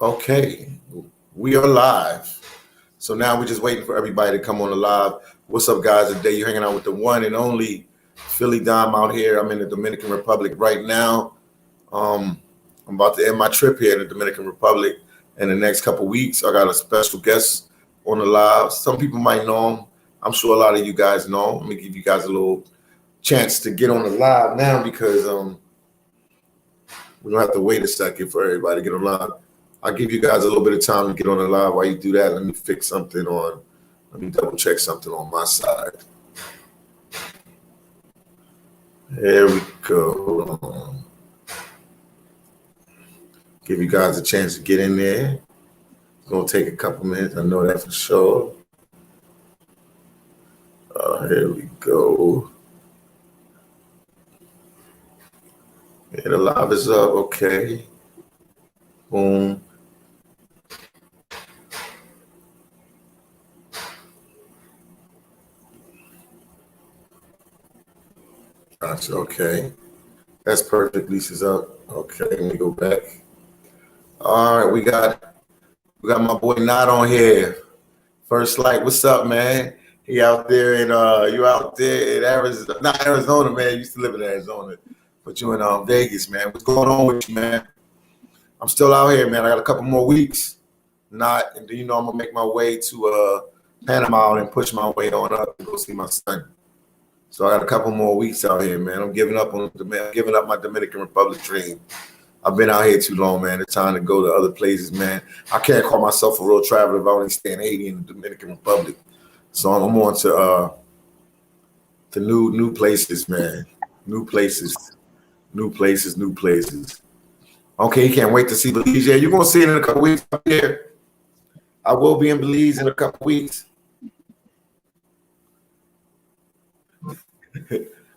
Okay, we are live. So now we're just waiting for everybody to come on the live. What's up, guys? Today you're hanging out with the one and only Philly Dom out here. I'm in the Dominican Republic right now. I'm about to end my trip here in the Dominican Republic in the next couple weeks. I got a special guest on the live. Some people might know him. I'm sure a lot of you guys know him. Let me give you guys a little chance to get on the live now because we don't have to wait a second for everybody to get on live. I'll give you guys a little bit of time to get on the live. While you do that, let me fix something on. Let me double check something on my side. There we go. Hold on. Give you guys a chance to get in there. It's gonna take a couple minutes. I know that for sure. Here we go. Yeah, the live is up. Okay. Boom. Gotcha. Okay. That's perfect. Lisa's up. Okay, let me go back. All right, we got my boy Not on here. First Light, what's up, man? He out there in you out there in Arizona, not Arizona, man. You used to live in Arizona, but you in Vegas, man. What's going on with you, man? I'm still out here, man. I got a couple more weeks. And I'm gonna make my way to Panama and push my way on up to go see my son. So I got a couple more weeks out here, man. I'm giving up my Dominican Republic dream. I've been out here too long, man. It's time to go to other places, man. I can't call myself a real traveler if I only stay in Haiti and the Dominican Republic. So I'm on to new places, man. New places. Okay, you can't wait to see Belize. Yeah, you're gonna see it in a couple weeks up here. I will be in Belize in a couple weeks.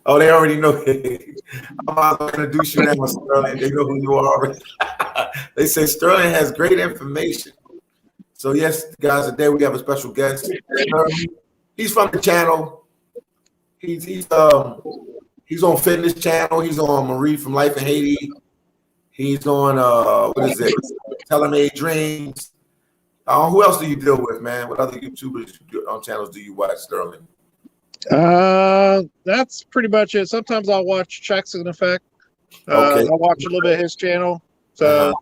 Oh, they already know. I'm about to introduce you now, Sterling. They know who you are already. They say Sterling has great information. So yes, guys, today we have a special guest. He's from the channel. He's on Fitness Channel. He's on Marie from Life in Haiti. He's on what is it? Telemade Dreams. Who else do you deal with, man? What other YouTubers on channels do you watch, Sterling? That's pretty much it. Sometimes I'll watch Checks in Effect. Okay. I'll watch a little bit of his channel. So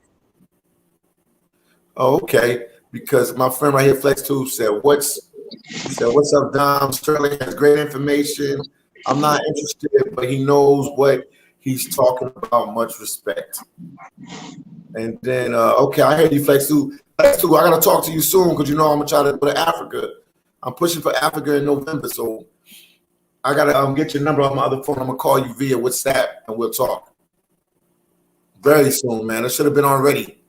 okay. Because my friend right here, Flex2, said, what's up, Dom? Sterling has great information. I'm not interested, but he knows what he's talking about. Much respect. And then okay, I heard you, Flex2. Flex2, I gotta talk to you soon because I'm gonna try to go to Africa. I'm pushing for Africa in November, so I gotta get your number on my other phone. I'm gonna call you via WhatsApp and we'll talk very soon, man. It should have been already,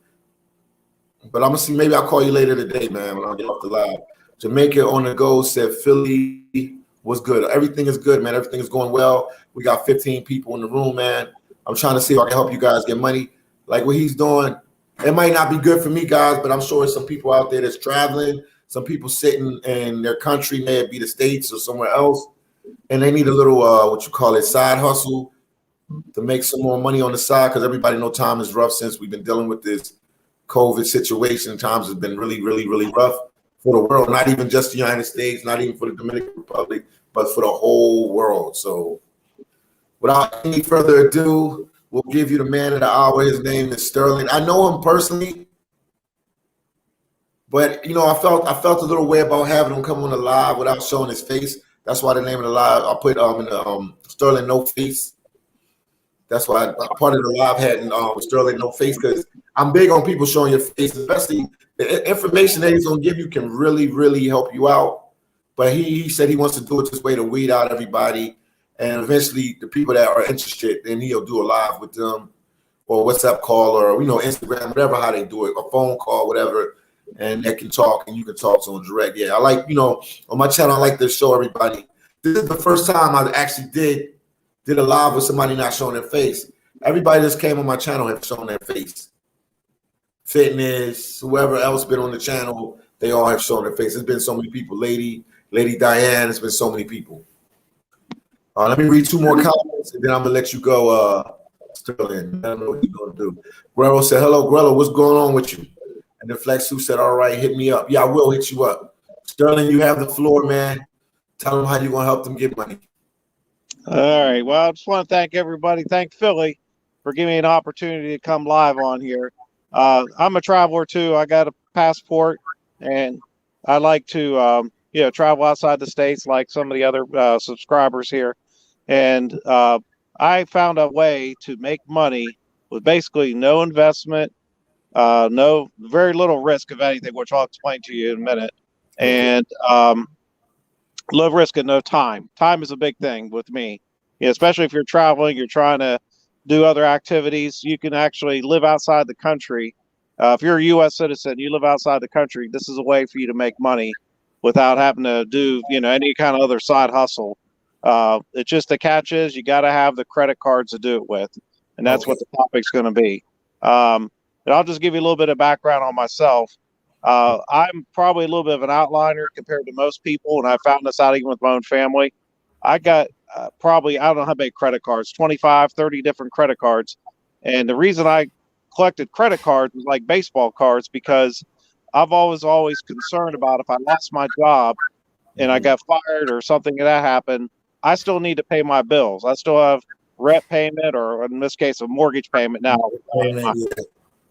but I'm gonna see. Maybe I'll call you later today, man, when I get off the live. Jamaica on the go said Philly was good. Everything is good, man. Everything is going well. We got 15 people in the room, man. I'm trying to see if I can help you guys get money. Like what he's doing, it might not be good for me, guys, but I'm sure there's some people out there that's traveling. Some people sitting in their country, may it be the States or somewhere else, and they need a little, side hustle to make some more money on the side because everybody knows time is rough since we've been dealing with this COVID situation. Times has been really, really, really rough for the world, not even just the United States, not even for the Dominican Republic, but for the whole world. So without any further ado, we'll give you the man of the hour. His name is Sterling. I know him personally. But I felt a little way about having him come on the live without showing his face. That's why the name of the live I put in the Sterling No Face. That's why part of the live had Sterling No Face because I'm big on people showing your face, especially the information that he's gonna give you can really, really help you out. But he said he wants to do it this way to weed out everybody, and eventually the people that are interested, then he'll do a live with them or WhatsApp call or Instagram, whatever how they do it, a phone call, whatever. And they can talk and you can talk to them direct. Yeah, I like, on my channel, I like to show everybody. This is the first time I actually did a live with somebody not showing their face. Everybody that's came on my channel have shown their face. Fitness, whoever else been on the channel, they all have shown their face. There's been so many people. Lady Diane, it's been so many people. Let me read two more comments and then I'm gonna let you go, Sterling, I don't know what you're gonna do. Grello said, "Hello, Grello. What's going on with you?" And then Flex 2 said, "All right, hit me up." Yeah, I will hit you up. Sterling, you have the floor, man. Tell them how you gonna help them get money. All right. Well, I just want to thank everybody. Thank Philly for giving me an opportunity to come live on here. I'm a traveler too. I got a passport, and I like to travel outside the states like some of the other subscribers here. And I found a way to make money with basically no investment, no very little risk of anything, which I'll explain to you in a minute. And low risk and no time. Time is a big thing with me, especially if you're traveling, you're trying to do other activities. You can actually live outside the country. If you're a U.S. citizen, you live outside the country. This is a way for you to make money without having to do, any kind of other side hustle. It's just the catch is you got to have the credit cards to do it with, and that's what the topic's going to be. And I'll just give you a little bit of background on myself. I'm probably a little bit of an outliner compared to most people, and I found this out even with my own family. I got probably, I don't know how many credit cards, 25, 30 different credit cards. And the reason I collected credit cards was like baseball cards, because I've always concerned about if I lost my job and I got fired or something that happened, I still need to pay my bills. I still have rent payment, or in this case, a mortgage payment now.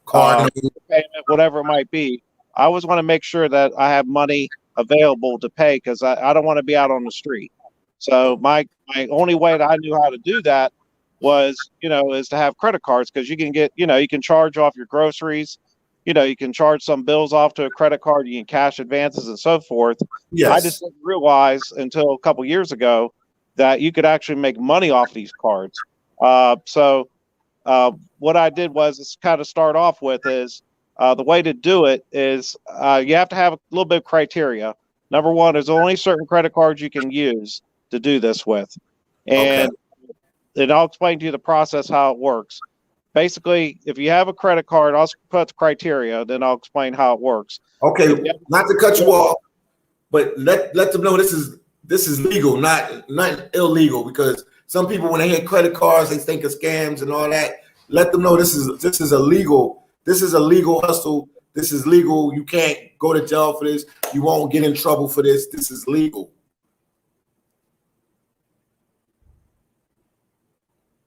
Car payment, whatever it might be. I always want to make sure that I have money available to pay, because I don't want to be out on the street. So my only way that I knew how to do that was, is to have credit cards, because you can get, you can charge off your groceries, you can charge some bills off to a credit card, you can cash advances and so forth. Yes. I just didn't realize until a couple years ago that you could actually make money off these cards. So what I did was kind of start off with is, the way to do it is you have to have a little bit of criteria. Number one, there's only certain credit cards you can use to do this with. And then I'll explain to you the process, how it works. Basically, if you have a credit card, I'll put the criteria, then I'll explain how it works. Okay, not to cut you off, but let them know this is legal, not illegal, because some people, when they hear credit cards, they think of scams and all that. Let them know this is illegal. This is a legal hustle. This is legal. You can't go to jail for this. You won't get in trouble for this. This is legal.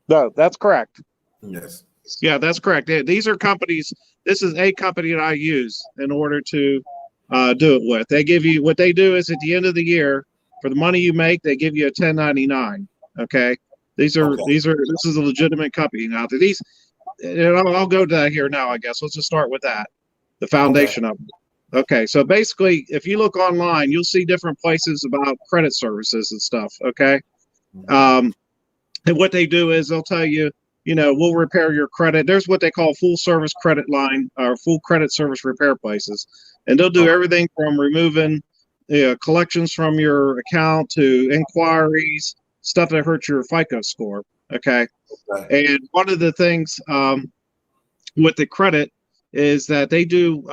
No, that's correct. Yes. Yeah, that's correct. These are companies. This is a company that I use in order to do it with. They give you, what they do is at the end of the year, for the money you make, they give you a 1099. Okay. This is a legitimate company. Now, I'll go to that here now, I guess. Let's just start with that, the foundation of it. Okay, so basically, if you look online, you'll see different places about credit services and stuff, okay? And what they do is they'll tell you, we'll repair your credit. There's what they call full service credit line, or full credit service repair places. And they'll do everything from removing collections from your account to inquiries, stuff that hurts your FICO score, okay? And one of the things with the credit is that they do,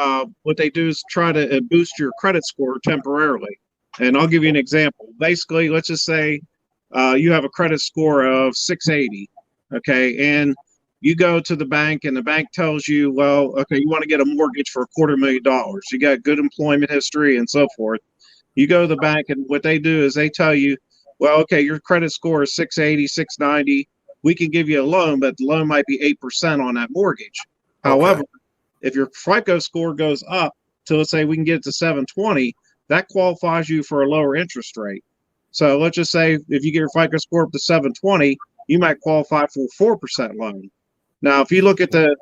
what they do is try to boost your credit score temporarily. And I'll give you an example. Basically, let's just say you have a credit score of 680, okay? And you go to the bank and the bank tells you, well, okay, you want to get a mortgage for $250,000. You got good employment history and so forth. You go to the bank and what they do is they tell you, well, okay, your credit score is 680, 690. We can give you a loan, but the loan might be 8% on that mortgage. However, if your FICO score goes up to, let's say we can get it to 720, that qualifies you for a lower interest rate. So let's just say if you get your FICO score up to 720, you might qualify for a 4% loan. Now, if you look at the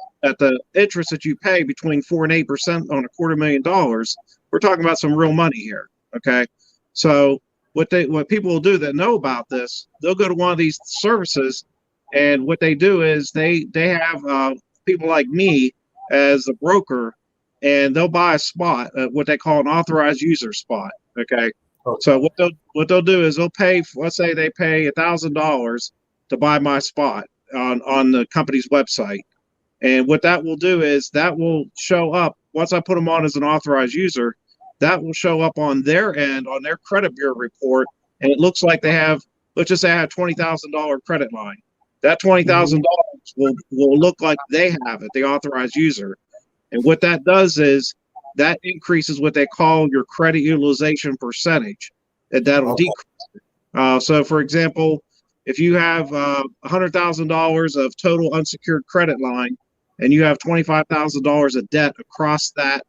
interest that you pay between 4 and 8% on $250,000, we're talking about some real money here. Okay, so what people will do that know about this, they'll go to one of these services, and what they do is they have people like me as a broker, and they'll buy a spot, what they call an authorized user spot. Okay, so what they'll do is they'll pay, let's say they pay $1,000 to buy my spot on the company's website, and what that will do is that will show up once I put them on as an authorized user. That will show up on their end, on their credit bureau report, and it looks like they have, let's just say I have $20,000 credit line. that $20,000 will look like they have it, the authorized user. And what that does is that increases what they call your credit utilization percentage, and that'll decrease. So, for example, if you have $100,000 of total unsecured credit line, and you have $25,000 of debt across that,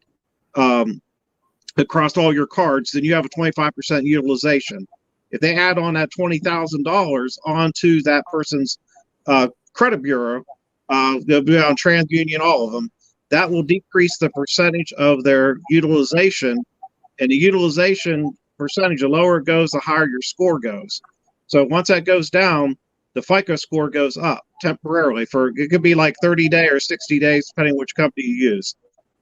across all your cards, then you have a 25% utilization. If they add on that $20,000 onto that person's credit bureau, they'll be on TransUnion, all of them, that will decrease the percentage of their utilization. And the utilization percentage, the lower it goes, the higher your score goes. So once that goes down, the FICO score goes up temporarily for, it could be like 30 days or 60 days, depending on which company you use.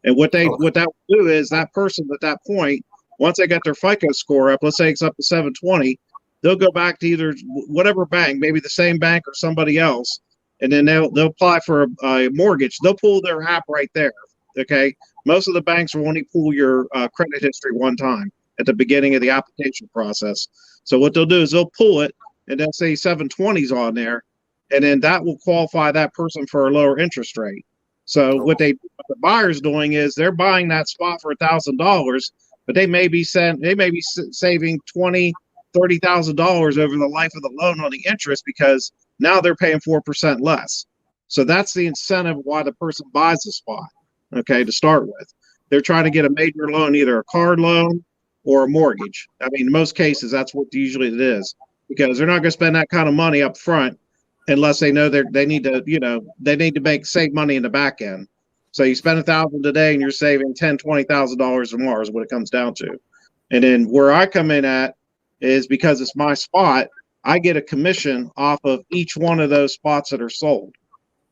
And what that will do is that person at that point, once they get their FICO score up, let's say it's up to 720, they'll go back to either whatever bank, maybe the same bank or somebody else, and then they'll apply for a mortgage. They'll pull their app right there. Okay, most of the banks will only pull your credit history one time at the beginning of the application process. So what they'll do is they'll pull it, and they'll say 720s on there, and then that will qualify that person for a lower interest rate. So what the buyer's doing is they're buying that spot for $1,000, but they may be saving $20,000, $30,000 over the life of the loan on the interest, because now they're paying 4% less. So that's the incentive why the person buys the spot. Okay, to start with, they're trying to get a major loan, either a card loan or a mortgage. I mean, in most cases, that's what usually it is, because they're not going to spend that kind of money up front unless they know they need to, they need to save money in the back end. So you spend $1,000 today and you're saving $10,000, $20,000 or more is what it comes down to. And then where I come in at is, because it's my spot, I get a commission off of each one of those spots that are sold.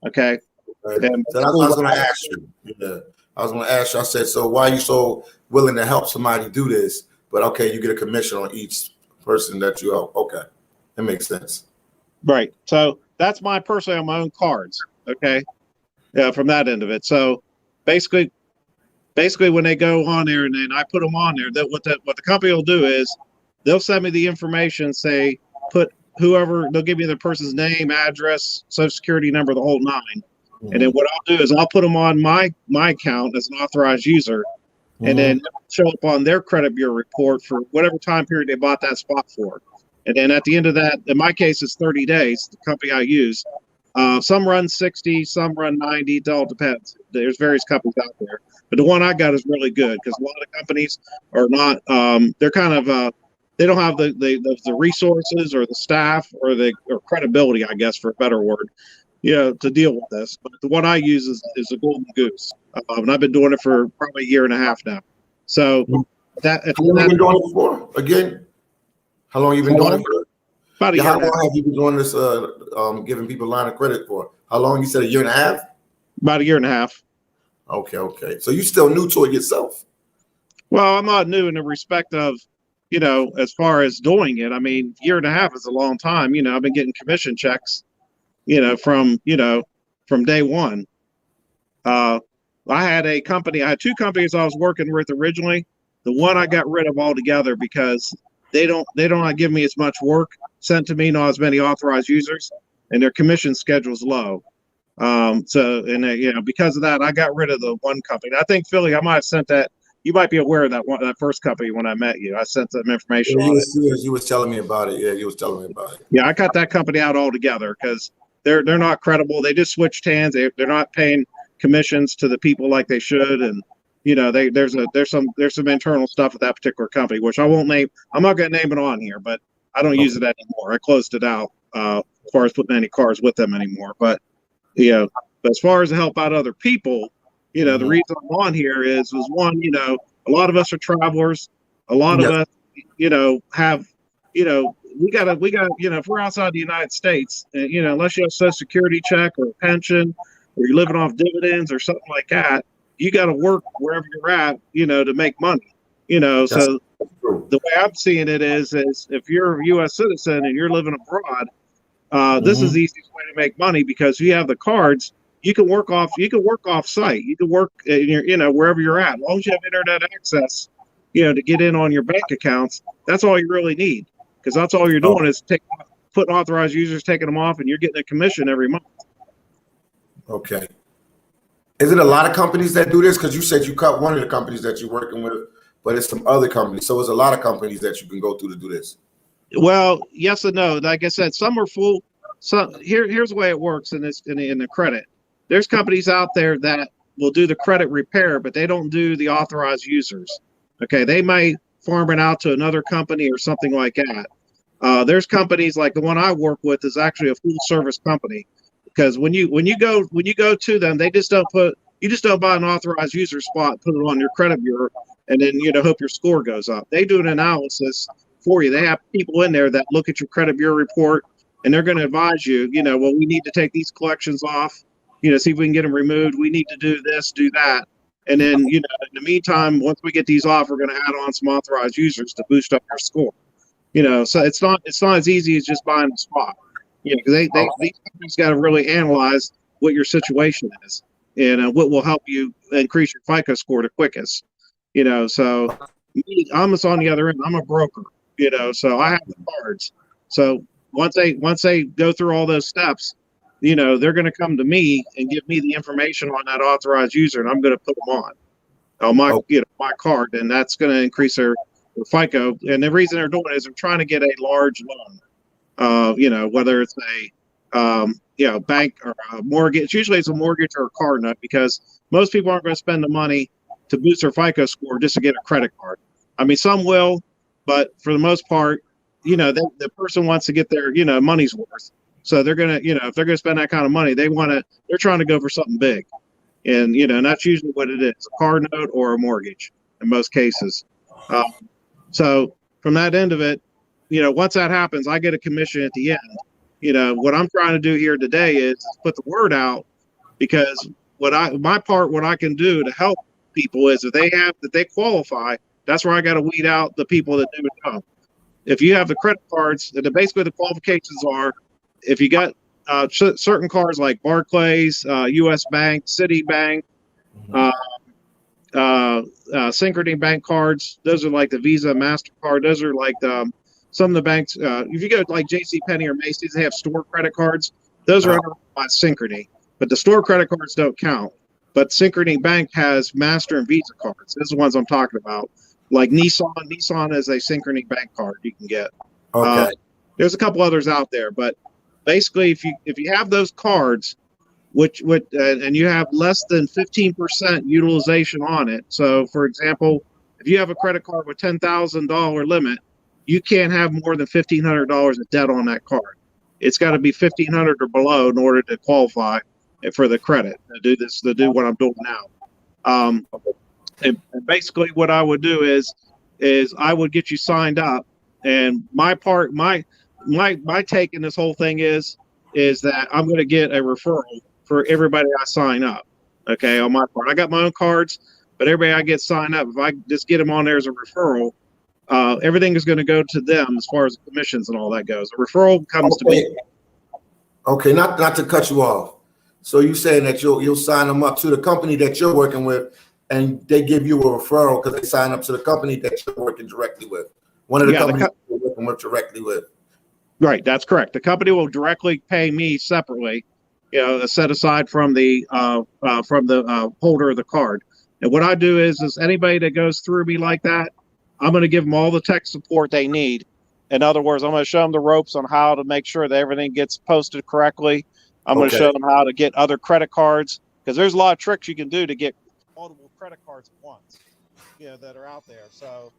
Okay. Right. So I was going to ask you. Yeah. I was going to ask you. I said, so why are you so willing to help somebody do this? But okay, you get a commission on each person that you help. Okay, that makes sense. Right. So that's my personally on my own cards. Okay. Yeah, from that end of it. So basically when they go on there and then I put them on there, that what the company will do is they'll send me the information, say put whoever, they'll give me the person's name, address, social security number, the whole nine. And then what I'll do is I'll put them on my account as an authorized user, and then show up on their credit bureau report for whatever time period they bought that spot for. And then at the end of that, in my case, it's 30 days, the company I use. Some run 60, some run 90, it all depends. There's various companies out there. But the one I got is really good, because a lot of companies are not, they're kind of, they don't have the resources or the staff or credibility, I guess, for a better word, to deal with this. But the one I use is a golden goose. And I've been doing it for probably a year and a half now. So how long have you been doing it for? Again? How long have you been doing it for? About a year. How long have you been doing this, giving people a line of credit for? How long? You said a year and a half? About a year and a half. Okay. So you're still new to it yourself? Well, I'm not new in the respect of, as far as doing it. I mean, year and a half is a long time. I've been getting commission checks, from day one. I had two companies I was working with originally. The one I got rid of altogether because they don't give me as much work sent to me, not as many authorized users, and their commission schedule's low. Because of that, I got rid of the one company. I think, Philly, I might have sent that. You might be aware of that first company when I met you. I sent some information on it. You was telling me about it. Yeah, you was telling me about it. Yeah, I cut that company out altogether because they're not credible. They just switched hands. They're not paying commissions to the people like they should, and there's some internal stuff at that particular company, which I won't name. I'm not going to name it on here, but I don't use it anymore. I closed it out as far as putting any cars with them anymore. But but as far as to help out other people, the reason I'm on here is one, a lot of us are travelers. A lot of us, have, we got, if we're outside the United States, unless you have a Social Security check or a pension, or you're living off dividends or something like that, you got to work wherever you're at, to make money, so the way I'm seeing it is if you're a U.S. citizen and you're living abroad, this is the easiest way to make money, because you have the cards. You can work off site. You can work wherever you're at. As long as you have internet access, to get in on your bank accounts, that's all you really need, because that's all you're doing is putting authorized users, taking them off, and you're getting a commission every month. Okay. Is it a lot of companies that do this? Because you said you cut one of the companies that you're working with, but it's some other companies. So it's a lot of companies that you can go through to do this. Well, yes and no. Like I said, some are full. So here's the way it works in the credit. There's companies out there that will do the credit repair, but they don't do the authorized users. Okay, they might farm it out to another company or something like that. There's companies like the one I work with is actually a full service company, because when you go to them, they just don't buy an authorized user spot, put it on your credit bureau, and then hope your score goes up. They do an analysis for you. They have people in there that look at your credit bureau report, and they're going to advise you. Well, we need to take these collections off. See if we can get them removed. We need to do this, do that. And then, in the meantime, once we get these off, we're going to add on some authorized users to boost up your score. So it's not as easy as just buying a spot. Because these companies got to really analyze what your situation is and what will help you increase your FICO score the quickest. So I'm just on the other end. I'm a broker. So I have the cards. So once they go through all those steps, they're going to come to me and give me the information on that authorized user, and I'm going to put them on my my card, and that's going to increase their FICO. And the reason they're doing it is they're trying to get a large loan. Whether it's a bank or a mortgage. Usually it's a mortgage or a car note, because most people aren't going to spend the money to boost their FICO score just to get a credit card. I mean, some will, but for the most part, the person wants to get their money's worth. So they're gonna, if they're gonna spend that kind of money, they're trying to go for something big, and and that's usually what it is: a car note or a mortgage in most cases. So from that end of it, once that happens, I get a commission at the end. What I'm trying to do here today is put the word out, because what I can do to help people is if they qualify, that's where I got to weed out the people that do it wrong. If you have the credit cards, basically the qualifications are, if you got certain cards like Barclays, U.S. Bank, Citibank, Synchrony Bank cards, those are like the Visa, MasterCard. Those are like some of the banks. If you go to like JCPenney or Macy's, they have store credit cards. Those are under by Synchrony, but the store credit cards don't count. But Synchrony Bank has Master and Visa cards. Those are the ones I'm talking about. Like Nissan. Nissan is a Synchrony Bank card you can get. Okay. There's a couple others out there, but basically, if you have those cards, and you have less than 15% utilization on it. So, for example, if you have a credit card with $10,000 limit, you can't have more than $1,500 of debt on that card. It's got to be $1,500 or below in order to qualify for the credit to do what I'm doing now. And basically, what I would do is I would get you signed up, and my take in this whole thing is that I'm going to get a referral for everybody I sign up. Okay, on my part, I got my own cards, but everybody I get signed up, if I just get them on there as a referral, everything is going to go to them as far as the commissions and all that goes. A referral comes to me. Okay, not to cut you off. So you're saying that you'll sign them up to the company that you're working with, and they give you a referral because they sign up to the company that you're working directly with. One of the companies you're working with directly with. Right, that's correct. The company will directly pay me separately, set aside from the holder of the card. And what I do is anybody that goes through me like that, I'm going to give them all the tech support they need. In other words, I'm going to show them the ropes on how to make sure that everything gets posted correctly. I'm going to show them how to get other credit cards, because there's a lot of tricks you can do to get multiple credit cards at once, that are out there. So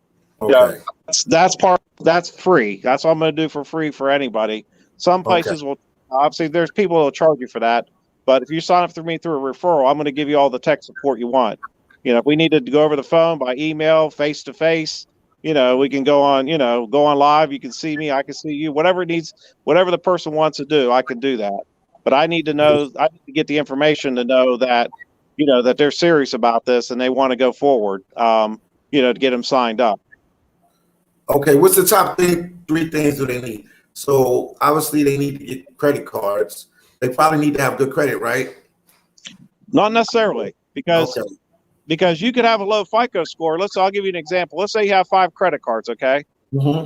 that's free. That's what I'm going to do for free for anybody. Some places will, obviously there's people that will charge you for that, but if you sign up through me through a referral, I'm going to give you all the tech support you want. If we needed to go over the phone, by email, face to face, we can go on live. You can see me, I can see you, whatever the person wants to do, I can do that. But I need to get the information to know that, that they're serious about this and they want to go forward, to get them signed up. Okay, what's the top three things do they need? So obviously they need to get credit cards. They probably need to have good credit, right? Not necessarily, because you could have a low FICO score. I'll give you an example. Let's say you have 5 credit cards, okay?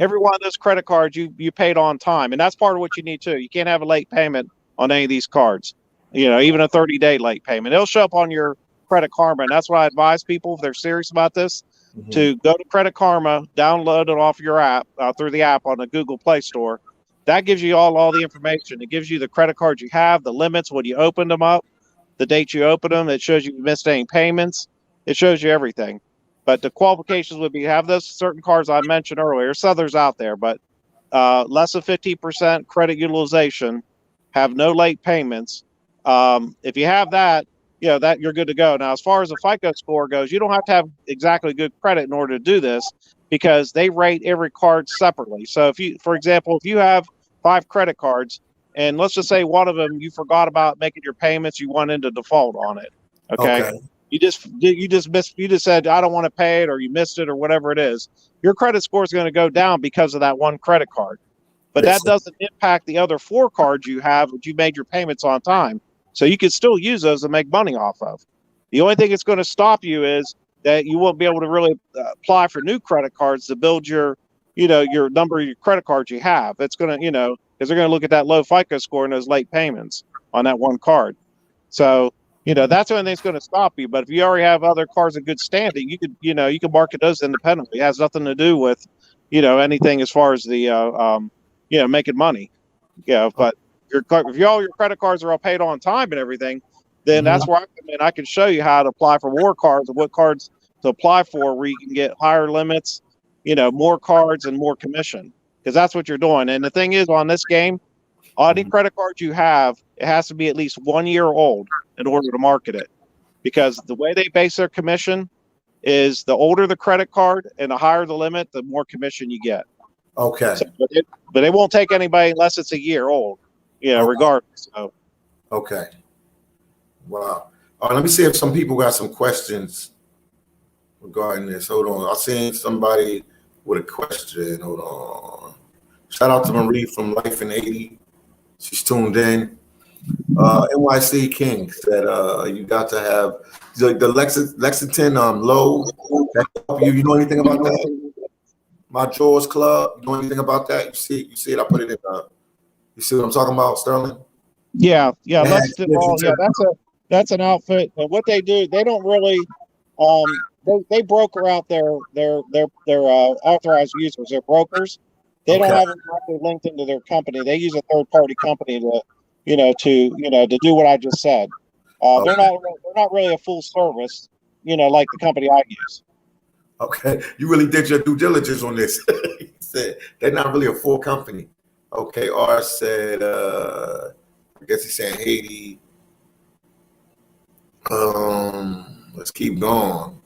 every one of those credit cards you paid on time, and that's part of what you need too. You can't have a late payment on any of these cards. Even a 30-day late payment, it'll show up on your Credit Karma, and that's what I advise people if they're serious about this to go to Credit Karma, download it off your app through the app on the Google Play Store. That gives you all the information. It gives you the credit cards you have, the limits when you opened them up, the date you opened them. It shows you missed any payments. It shows you everything. But the qualifications would be have those certain cards I mentioned earlier. There's others out there, but less than 50% credit utilization, have no late payments. If you have that, that you're good to go. Now, as far as the FICO score goes, you don't have to have exactly good credit in order to do this because they rate every card separately. So if you, for example, if you have 5 credit cards and let's just say one of them you forgot about making your payments, you went into default on it. Okay. You just said, I don't want to pay it, or you missed it, or whatever it is. Your credit score is going to go down because of that one credit card. But that doesn't impact the other 4 cards you have, which you made your payments on time. So you can still use those to make money off of. The only thing that's going to stop you is that you won't be able to really apply for new credit cards to build your number of your credit cards you have. It's going to, because they're going to look at that low FICO score and those late payments on that one card. So, that's the only thing that's going to stop you. But if you already have other cards in good standing, you could market those independently. It has nothing to do with, anything as far as the, making money. But if all your credit cards are all paid on time and everything, then that's where I can show you how to apply for more cards and what cards to apply for where you can get higher limits, more cards and more commission, because that's what you're doing. And the thing is, on this game, on any credit cards you have, it has to be at least 1 year old in order to market it, because the way they base their commission is the older the credit card and the higher the limit, the more commission you get. Okay. So, but they won't take anybody unless it's a year old, regardless. So. Okay. Wow. Let me see if some people got some questions regarding this. Hold on. I seen somebody with a question. Hold on. Shout out to Marie from Life in 80. She's tuned in. NYC King said you got to have the Lexington low. You know anything about that? My Jaws Club. You know anything about that? You see it? I put it in. You see what I'm talking about, Sterling? Yeah. Lexington. That's an outfit. But what they do, they don't really. They broker out their authorized users. They're brokers. They don't have it directly linked into their company. They use a third-party company to do what I just said. They're not really a full service, like the company I use. Okay, you really did your due diligence on this. He said they're not really a full company. Okay, R said, I guess he's saying Haiti. Let's keep going.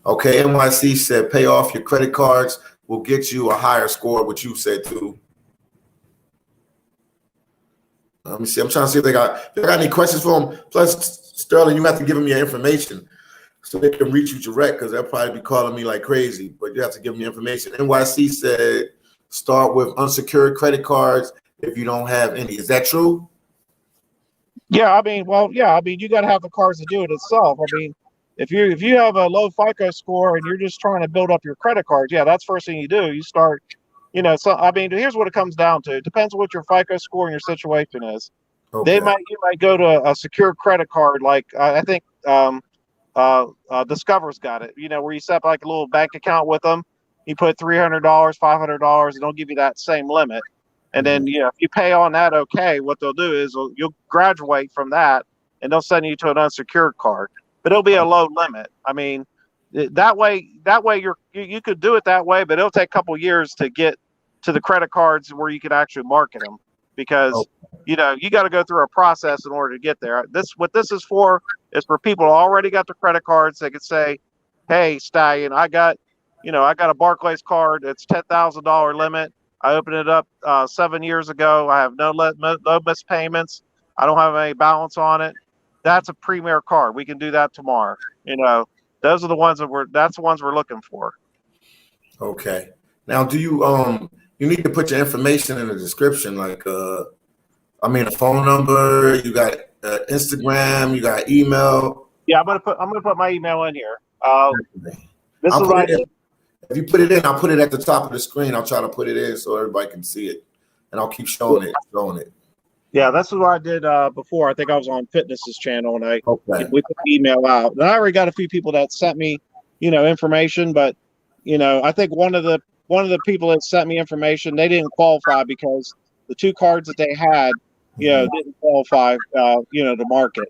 Okay, NYC said pay off your credit cards will get you a higher score, which you said too. Let me see. I'm trying to see if they got any questions for them. Plus, Sterling, you have to give them your information so they can reach you direct, because they'll probably be calling me like crazy. But you have to give them your information. NYC said start with unsecured credit cards if you don't have any. Is that true? Yeah, you got to have the cards to do it itself. I mean, if you have a low FICO score and you're just trying to build up your credit cards, that's the first thing you do. You start, here's what it comes down to. It depends on what your FICO score and your situation is. Okay. You might go to a secure credit card, like I think Discover's got it, where you set up like a little bank account with them. You put $300, $500, and they'll give you that same limit. And then, if you pay on that, okay, what they'll do is you'll graduate from that, and they'll send you to an unsecured card. But it'll be a low limit. I mean, that way you could do it that way, but it'll take a couple years to get to the credit cards where you can actually market them, because you got to go through a process in order to get there. What this is for people who already got the credit cards. They could say, hey, Stallion, I got a Barclays card. It's $10,000 limit. I opened it up 7 years ago. I have no missed payments. I don't have any balance on it. That's a premier card. We can do that tomorrow. Those are the ones that's the ones we're looking for. Okay. Now, do you you need to put your information in the description, like a phone number, you got Instagram, you got email. Yeah, I'm gonna put my email in here. If you put it in, I'll put it at the top of the screen. I'll try to put it in so everybody can see it, and I'll keep showing it. Yeah, that's what I did before. I think I was on Fitness's channel, and Okay. we put the email out. And I already got a few people that sent me, information, but I think one of the people that sent me information, they didn't qualify because the 2 cards that they had, didn't qualify, to market.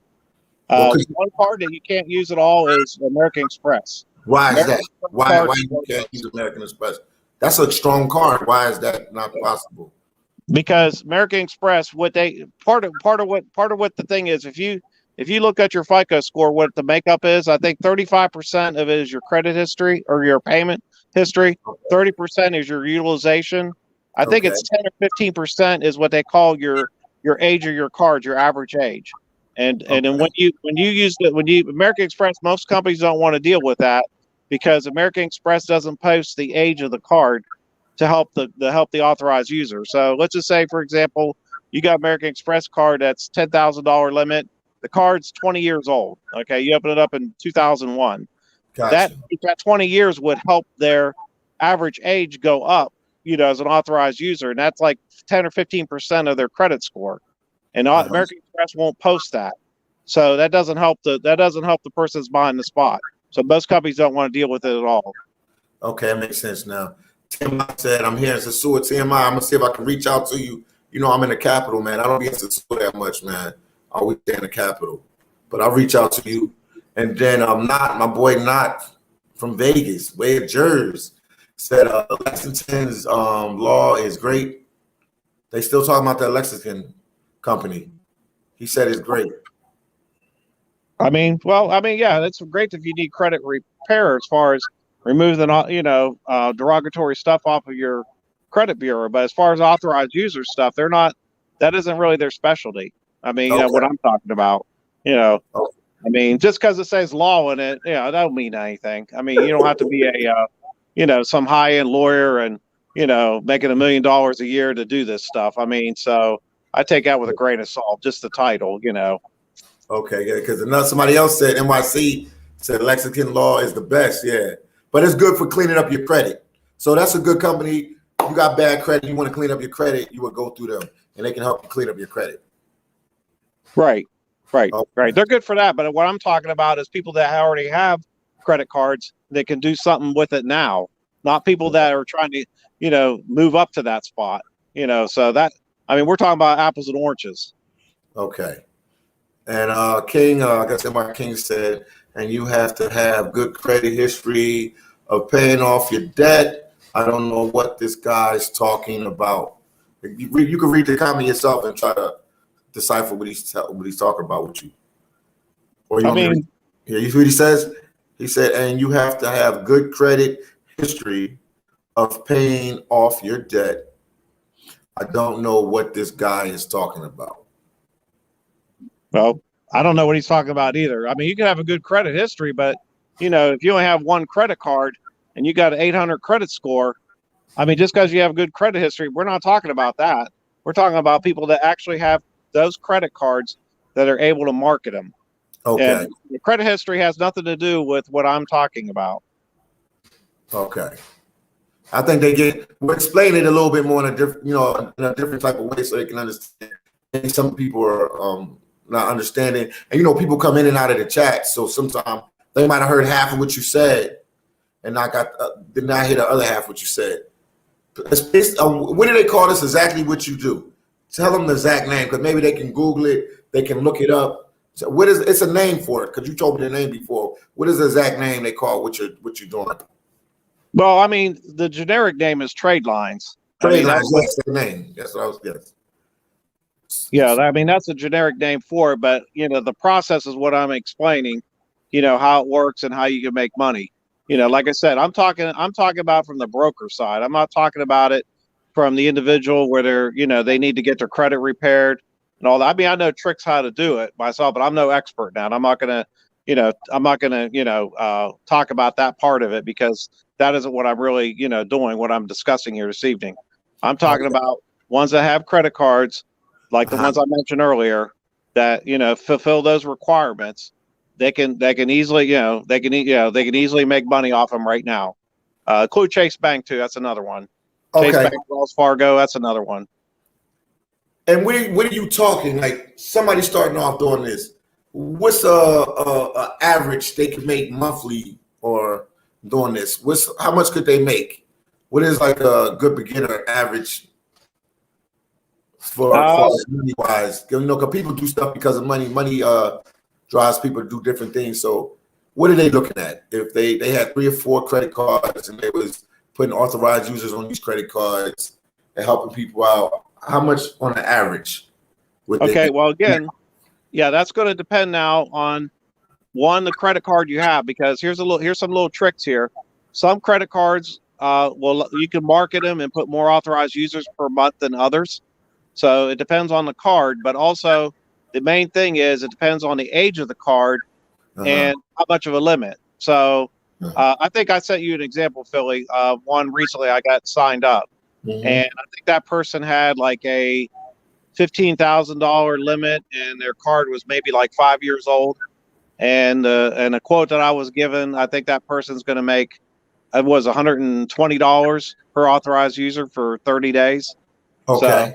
One card that you can't use at all is American Express. Why is that? Why card- you can't use American Express? That's a strong card. Why is that not possible? Because American Express, part of what the thing is, if you look at your FICO score, what the makeup is, I think 35% of it is your credit history or your payment history. 30% is your utilization. I think it's 10 or 15% is what they call your age of your card, your average age. And then when you use American Express, most companies don't want to deal with that because American Express doesn't post the age of the card to help the authorized user. So let's just say, for example, you got American Express card that's $10,000 limit. The card's 20 years old. Okay, you open it up in 2001. Gotcha. That 20 years would help their average age go up, as an authorized user, and that's like 10 or 15% of their credit score. And American Express won't post that, so that doesn't help the person that's buying the spot. So most companies don't want to deal with it at all. Okay, that makes sense now. Tim said, I'm here in Sasua. TMI, I'm going to see if I can reach out to you. I'm in the capital, man. I don't be in Sasua that much, man. I always stay in the capital. But I'll reach out to you. And then my boy Not from Vegas, way of Jersey, said Lexington's law is great. They still talking about that Lexington company. He said it's great. Yeah, that's great if you need credit repair as far as remove the derogatory stuff off of your credit bureau. But as far as authorized user stuff, that isn't really their specialty. What I'm talking about, just because it says law in it, that don't mean anything. You don't have to be some high-end lawyer and, making $1 million a year to do this stuff. So I take that with a grain of salt, just the title, Okay, yeah, because somebody else said NYC said Lexington Law is the best, yeah. But it's good for cleaning up your credit. So that's a good company. You got bad credit, you want to clean up your credit, you would go through them, and they can help you clean up your credit. Right. They're good for that. But what I'm talking about is people that already have credit cards that can do something with it now, not people that are trying to, move up to that spot. So that, we're talking about apples and oranges. Okay. And King, I guess Mark King said, and you have to have good credit history of paying off your debt. I don't know what this guy's talking about. You can read the comment yourself and try to decipher what he's talking about with you. Or you you see what he says? He said, and you have to have good credit history of paying off your debt. I don't know what this guy is talking about. Well, I don't know what he's talking about either. You can have a good credit history, but if you only have one credit card and you got an 800 credit score, just because you have a good credit history, we're not talking about that. We're talking about people that actually have those credit cards that are able to market them. Okay. And the credit history has nothing to do with what I'm talking about. Okay. I think we'll explain it a little bit more in a different type of way so they can understand. Maybe some people are not understanding, and people come in and out of the chat, so sometimes they might have heard half of what you said and did not hear the other half of what you said. What do they call this? Exactly what you do. Tell them the exact name, because maybe they can Google it, they can look it up. So it's a name for it, because you told me the name before. What is the exact name they call what you're doing? Well, the generic name is trade lines. Trade lines, that's the name. That's what I was guessing. Yeah, that's a generic name for it, but the process is what I'm explaining, how it works and how you can make money. Like I said, I'm talking about from the broker side. I'm not talking about it from the individual where they need to get their credit repaired and all that. I know tricks how to do it myself, but I'm no expert now. And I'm not gonna talk about that part of it, because that isn't what I'm really, doing, what I'm discussing here this evening. I'm talking about ones that have credit cards, like the ones I mentioned earlier, that fulfill those requirements. They can easily, easily make money off them right now. Include Chase Bank too. That's another one. Okay. Chase Bank, Wells Fargo. That's another one. And what are you talking? Like somebody starting off doing this, what's a average they can make monthly or doing this? How much could they make? What is like a good beginner average for money wise? You know, because people do stuff because of money. Money drives people to do different things. So what are they looking at? If they had 3 or 4 credit cards and they was putting authorized users on these credit cards and helping people out, how much on an average would they Okay, well, again, yeah, that's going to depend now on the credit card you have, because here's some little tricks here. Some credit cards, you can market them and put more authorized users per month than others. So it depends on the card, but also the main thing is it depends on the age of the card and how much of a limit. So I think I sent you an example, Philly, of one recently I got signed up. And I think that person had like a $15,000 limit, and their card was maybe like 5 years old. And a quote that I was given, I think that person's going to make $120 per authorized user for 30 days. Okay. So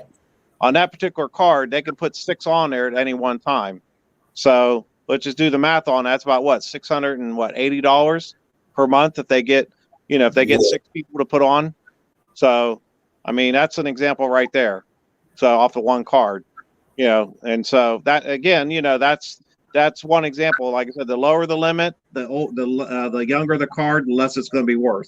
on that particular card, they can put 6 on there at any one time. So let's just do the math on that. It's about $680 per month if they get 6 people to put on. So I mean, that's an example right there. So off of one card, and so that again, that's one example. Like I said, the lower the limit, the younger the card, the less it's going to be worth.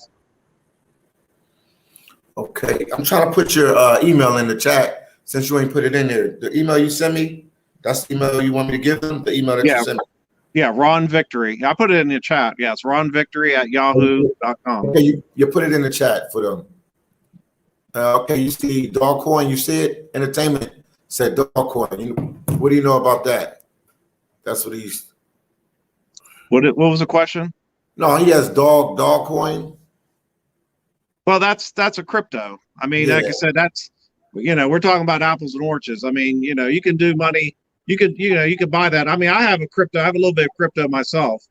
Okay, I'm trying to put your email in the chat since you ain't put it in there. The email you sent me, that's the email you want me to give them. The email that you sent me. Yeah, Ron Victory. I put it in the chat. Yeah, it's ronvictory@yahoo.com. Okay, you put it in the chat for them. Okay, you see Dog Coin, you see it? Entertainment said Dog Coin. What do you know about that? That's what he's. What was the question? No, he has Dog Coin. Well, that's a crypto. I mean, like I said, that's we're talking about apples and oranges. I mean, you can do money. You could buy that. I mean, I have a crypto. I have a little bit of crypto myself.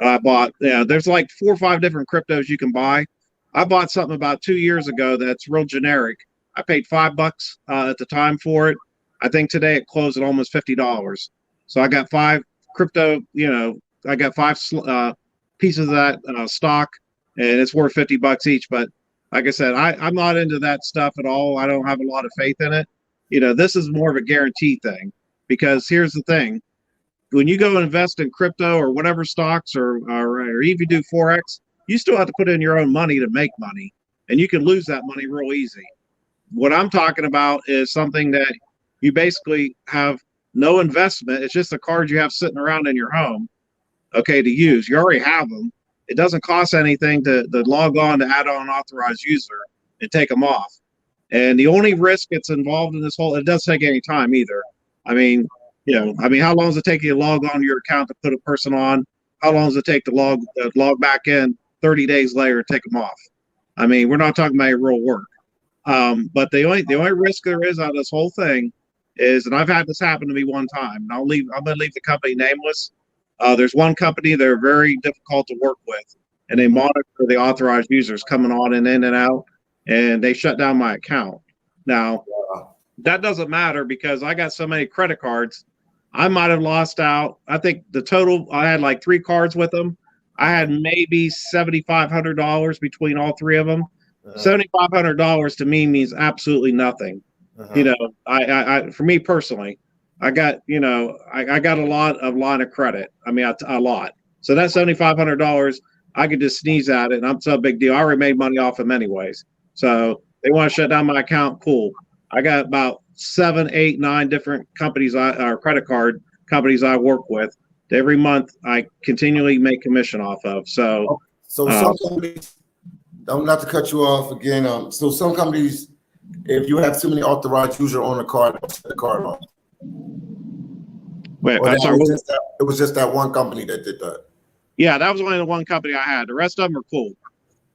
I bought. Yeah, there's like 4 or 5 different cryptos you can buy. I bought something about 2 years ago that's real generic. I paid $5 at the time for it. I think today it closed at almost $50. So I got 5 crypto. I got 5 pieces of that stock, and it's worth $50 each. But like I said, I'm not into that stuff at all. I don't have a lot of faith in it. This is more of a guarantee thing, because here's the thing: when you go invest in crypto or whatever stocks or even do Forex, you still have to put in your own money to make money, and you can lose that money real easy. What I'm talking about is something that you basically have no investment. It's just a card you have sitting around in your home, okay, to use. You already have them. It doesn't cost anything to log on to add on an authorized user and take them off. And the only risk that's involved in this whole, it doesn't take any time either. I mean, how long does it take you to log on to your account to put a person on? How long does it take to log back in 30 days later to take them off? I mean, we're not talking about real work. But the only risk there is out of this whole thing is, and I've had this happen to me one time, and I'm going to leave the company nameless. There's one company they're very difficult to work with, and they monitor the authorized users coming on and in and out, and they shut down my account. Now, that doesn't matter because I got so many credit cards. I might have lost out. I think the total, I had like 3 cards with them. I had maybe $7,500 between all 3 of them. $7,500 to me means absolutely nothing. I for me personally, I got I got a lot of line of credit. I mean, a lot. So that $7,500, I could just sneeze at it, and I'm so big deal. I already made money off them anyways. So they want to shut down my account. Cool. I got about 7, 8, 9 different companies, or credit card companies I work with. Every month, I continually make commission off of. So some companies, not to cut you off again. So some companies, if you have too many authorized users on the card, they'll set the card off. Wait, I'm sorry. It was just that one company that did that. Yeah, that was only the one company I had. The rest of them are cool.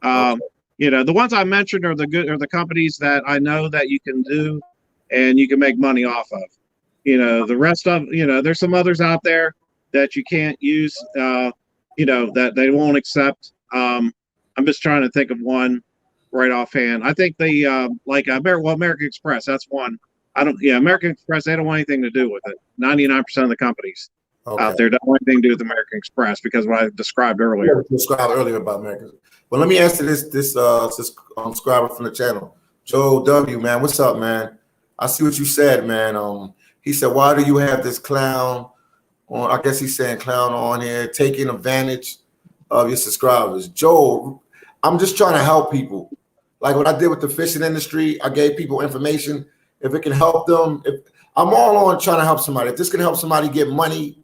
The ones I mentioned are the companies that I know that you can do and you can make money off of. The rest of there's some others out there that you can't use. That they won't accept. I'm just trying to think of one right offhand. I think the like American Express. That's one. I don't. Yeah, American Express. They don't want anything to do with it. 99% of the companies Okay. out there don't want anything to do with American Express because of what I described earlier. Described earlier about American. Well, let me answer this subscriber from the channel, Joe W. Man, what's up, man? I see what you said, man. He said, why do you have this clown on? I guess he's saying clown on here, taking advantage of your subscribers. Joe, I'm just trying to help people. Like what I did with the fishing industry, I gave people information. If it can help them, I'm all on trying to help somebody. If this can help somebody get money,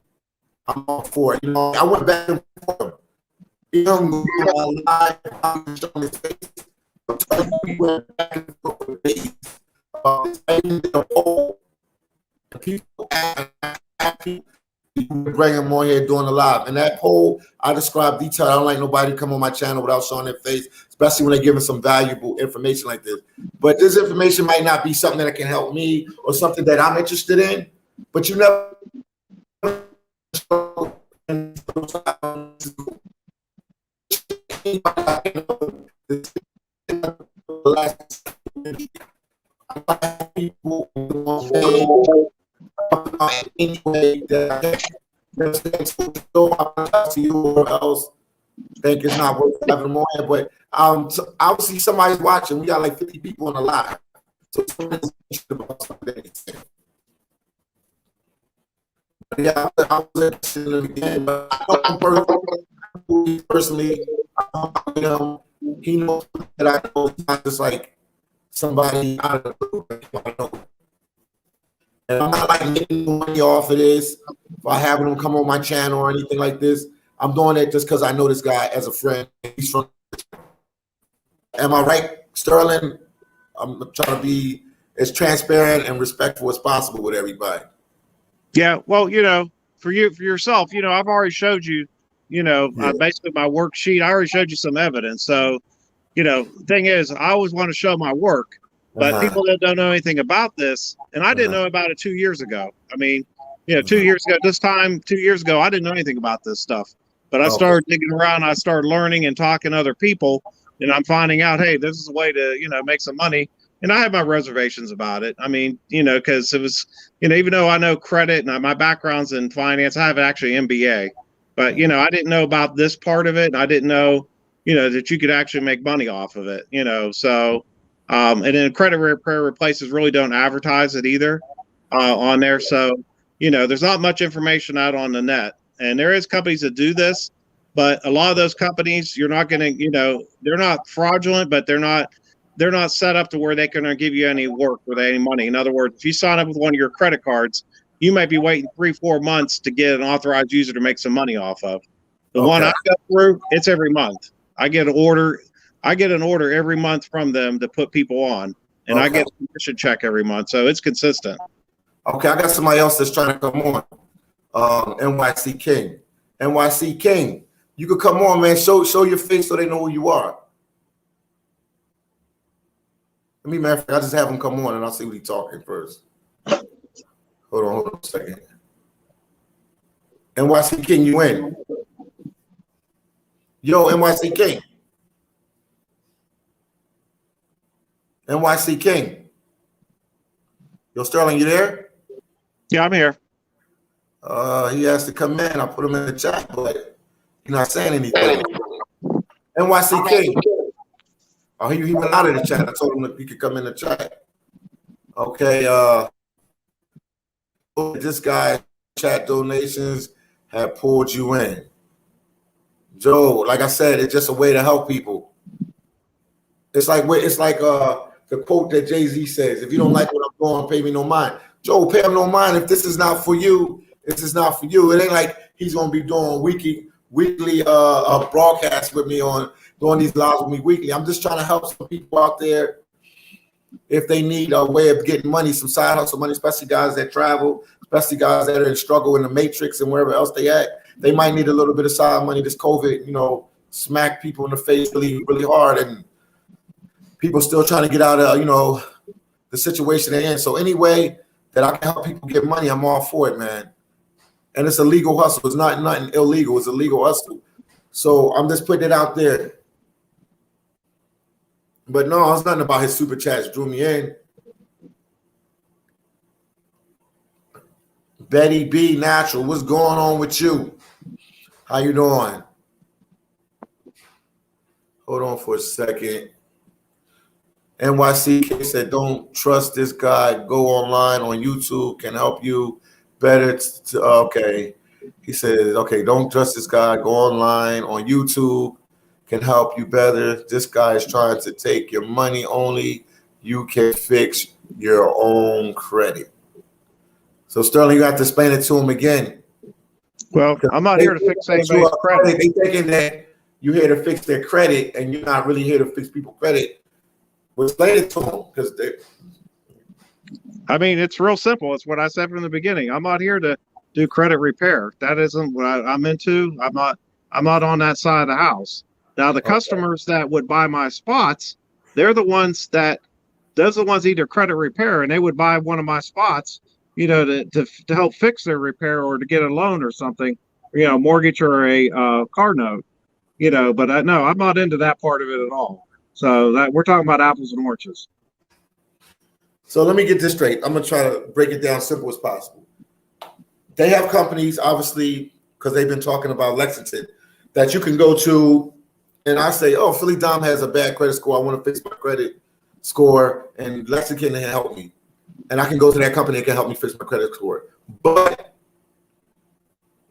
I'm all for it. You know, I went back and forth. You know, live, showing his face. I'm telling you, we went back and forth with days about this thing. People bring them on here doing the live. And that poll, I describe detail. I don't like nobody to come on my channel without showing their face, especially when they're giving some valuable information like this. But this information might not be something that can help me or something that I'm interested in. But you never. People anyway that to you or else think it's not worth having them on here. But obviously somebody's watching. We got like 50 people on the live. So yeah, I was interested in it again, but I know personally, he knows that I know it's not just like somebody out of the blue. I know. And I'm not like making money off of this by having him come on my channel or anything like this. I'm doing it just because I know this guy as a friend. He's from. Am I right, Sterling? I'm trying to be as transparent and respectful as possible with everybody. Yeah, well, you know, for yourself, you know, I've already showed you, you know, basically my worksheet. I already showed you some evidence. So, you know, the thing is, I always want to show my work. But people that don't know anything about this, and I didn't know about it 2 years ago. I mean, you know, 2 years ago, this time 2 years ago, I didn't know anything about this stuff. But I started digging around, I started learning and talking to other people, and I'm finding out, hey, this is a way to, you know, make some money. And I have my reservations about it. I mean, you know, because it was, you know, even though I know credit and my background's in finance, I have actually an MBA. But, you know, I didn't know about this part of it. And I didn't know, you know, that you could actually make money off of it, you know, so. And then credit repair places really don't advertise it either on there. So, you know, there's not much information out on the net. And there is companies that do this, but a lot of those companies, you're not going to, you know, they're not fraudulent, but they're not set up to where they're going to give you any work with any money. In other words, if you sign up with one of your credit cards, you might be waiting 3-4 months to get an authorized user to make some money off of. The one I go through, it's every month. I get an order every month from them to put people on, and I get a commission check every month, so it's consistent. Okay, I got somebody else that's trying to come on. NYC King. NYC King, you could come on, man. Show your face so they know who you are. Let me, matter of fact, I just have him come on and I'll see what he's talking first. Hold on a second. NYC King, you in? Yo, NYC King. NYC King. Yo, Sterling, you there? Yeah, I'm here. He has to come in. I put him in the chat, but he's not saying anything. NYC King. Oh, he went out of the chat. I told him that he could come in the chat. Okay. This guy, chat donations have pulled you in. Joe, like I said, it's just a way to help people. It's like the quote that Jay-Z says, if you don't like what I'm doing, pay me no mind. Joe, pay him no mind. If this is not for you, this is not for you. It ain't like he's going to be doing weekly broadcasts with me on doing these lives with me weekly. I'm just trying to help some people out there if they need a way of getting money, some side hustle money, especially guys that travel, especially guys that are in struggle in the matrix and wherever else they at. They might need a little bit of side money. This COVID, you know, smack people in the face really, really hard, and people still trying to get out of, you know, the situation they're in. So any way that I can help people get money, I'm all for it, man. And it's a legal hustle. It's not nothing illegal. It's a legal hustle. So I'm just putting it out there. But no, it's nothing about his super chats drew me in. Betty B Natural, what's going on with you? How you doing? Hold on for a second. NYCK said, don't trust this guy. Go online on YouTube, can help you better. Okay. He says, okay, don't trust this guy. Go online on YouTube, can help you better. This guy is trying to take your money only. You can fix your own credit. So Sterling, you have to explain it to him again. Well, I'm not here to fix anybody's credit. They thinking that you're here to fix their credit, and you're not really here to fix people's credit. Well, explain it to them, because I mean, it's real simple. It's what I said from the beginning. I'm not here to do credit repair. That isn't what I'm into. I'm not on that side of the house. Now, the customers that would buy my spots, they're the ones that those are the ones either credit repair, and they would buy one of my spots, you know, to help fix their repair or to get a loan or something, you know, mortgage or a car note, you know. But no, I'm not into that part of it at all. So that we're talking about apples and oranges. So let me get this straight. I'm gonna try to break it down simple as possible. They have companies, obviously, because they've been talking about Lexington, that you can go to, and I say, oh, Philly Dom has a bad credit score. I want to fix my credit score, and Lexington can help me. And I can go to that company that can help me fix my credit score. But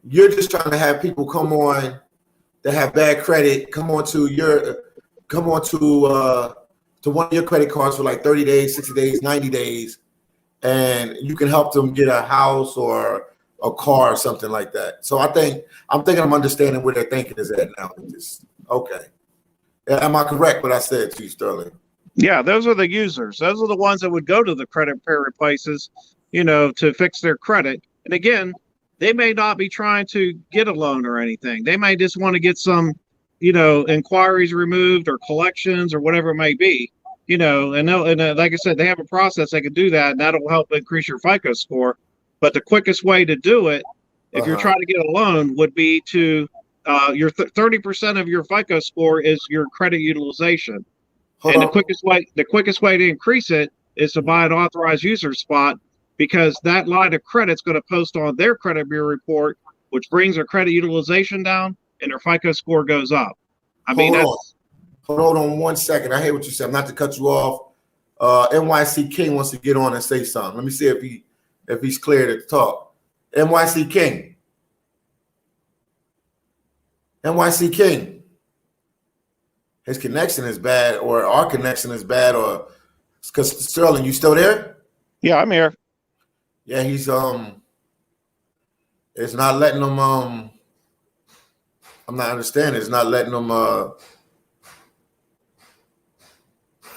you're just trying to have people come on that have bad credit, come on to one of your credit cards for like 30 days, 60 days, 90 days, and you can help them get a house or a car or something like that. So I'm thinking I'm understanding where their thinking is at now. Okay. Am I correct what I said to you, Sterling? Yeah, those are the users. Those are the ones that would go to the credit repair places, you know, to fix their credit. And again, they may not be trying to get a loan or anything. They may just want to get some, you know, inquiries removed or collections or whatever it may be, you know. And like I said, they have a process they can do that, and that'll help increase your FICO score. But the quickest way to do it, if you're trying to get a loan, would be to your 30% of your FICO score is your credit utilization. The quickest way to increase it is to buy an authorized user spot, because that line of credit is going to post on their credit bureau report, which brings their credit utilization down and their FICO score goes up. Hold on 1 second. I hear what you said. Not to cut you off. NYC King wants to get on and say something. Let me see if he's clear to talk. NYC King. NYC King. His connection is bad, or our connection is bad, or because Sterling, you still there? Yeah, I'm here. Yeah, he's it's not letting him I'm not understanding. It's not letting him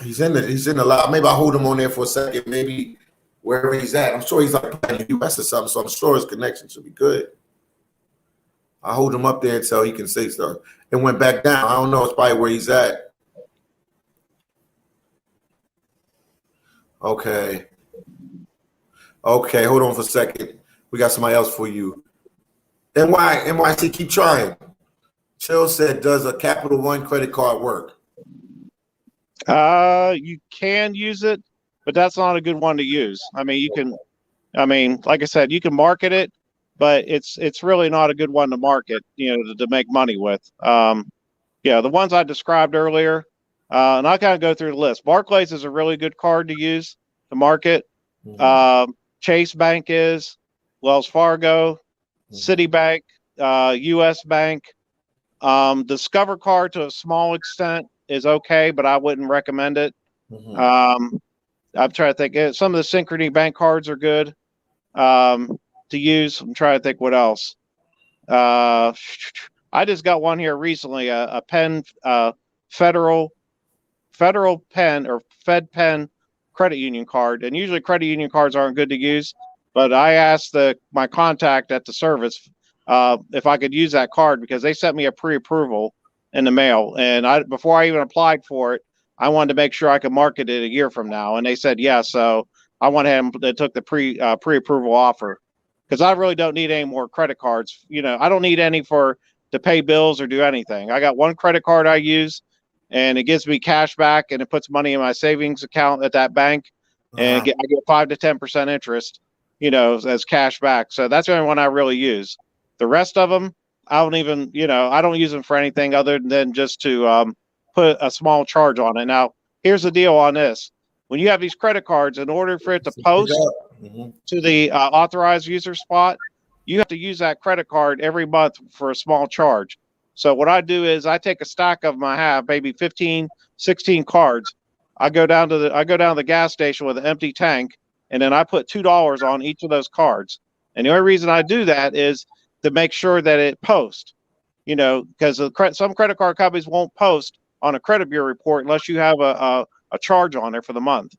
he's in the lot. Maybe I'll hold him on there for a second, maybe wherever he's at. I'm sure he's like in the US or something, so I'm sure his connection should be good. I'll hold him up there until he can say stuff. It went back down. I don't know. It's probably where he's at. Okay. Okay, hold on for a second. We got somebody else for you. NYC, keep trying. Chill said, does a Capital One credit card work? You can use it, but that's not a good one to use. I mean, like I said, you can market it, but it's really not a good one to market, you know, to make money with. Yeah, the ones I described earlier, and I kind of go through the list. Barclays is a really good card to use to market. Chase Bank is, Wells Fargo, Citibank, US Bank. Discover Card to a small extent is okay, but I wouldn't recommend it. I'm trying to think. Some of the Synchrony Bank cards are good to use. I'm trying to think what else. I just got one here recently, a pen, federal pen or Fed pen credit union card. And usually credit union cards aren't good to use, but I asked my contact at the service if I could use that card, because they sent me a pre-approval in the mail. And before I even applied for it, I wanted to make sure I could market it a year from now. And they said, yeah. So I went ahead and took the pre-approval offer, because I really don't need any more credit cards. You know, I don't need any to pay bills or do anything. I got one credit card I use, and it gives me cash back, and it puts money in my savings account at that bank, and I get 5 to 10% interest, as cash back. So that's the only one I really use. The rest of them, I don't even, I don't use them for anything other than just to put a small charge on it. Now, here's the deal on this. When you have these credit cards, in order for it to post to the authorized user spot, you have to use that credit card every month for a small charge. So what I do is I take a stack of them I have, maybe 15, 16 cards. I go down to the gas station with an empty tank, and then I put $2 on each of those cards. And the only reason I do that is to make sure that it posts, because some credit card companies won't post on a credit bureau report unless you have a charge on there for the month.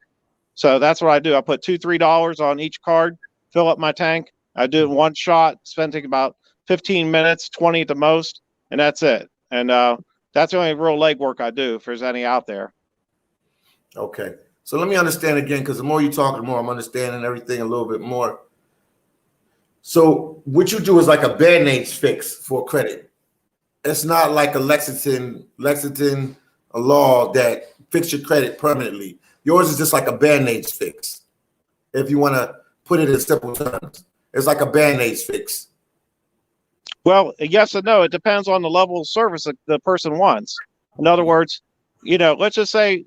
So that's what I do. I put $2, $3 on each card, fill up my tank. I do it in one shot, spending about 15 minutes, 20 at the most, and that's it. And that's the only real legwork I do if there's any out there. Okay. So let me understand again, because the more you talk, the more I'm understanding everything a little bit more. So what you do is like a Band-Aid fix for credit. It's not like a Lexington a law that fix your credit permanently. Yours is just like a Band-Aid fix. If you want to put it in simple terms, it's like a Band-Aid fix. Well, yes and no. It depends on the level of service that the person wants. In other words, let's just say,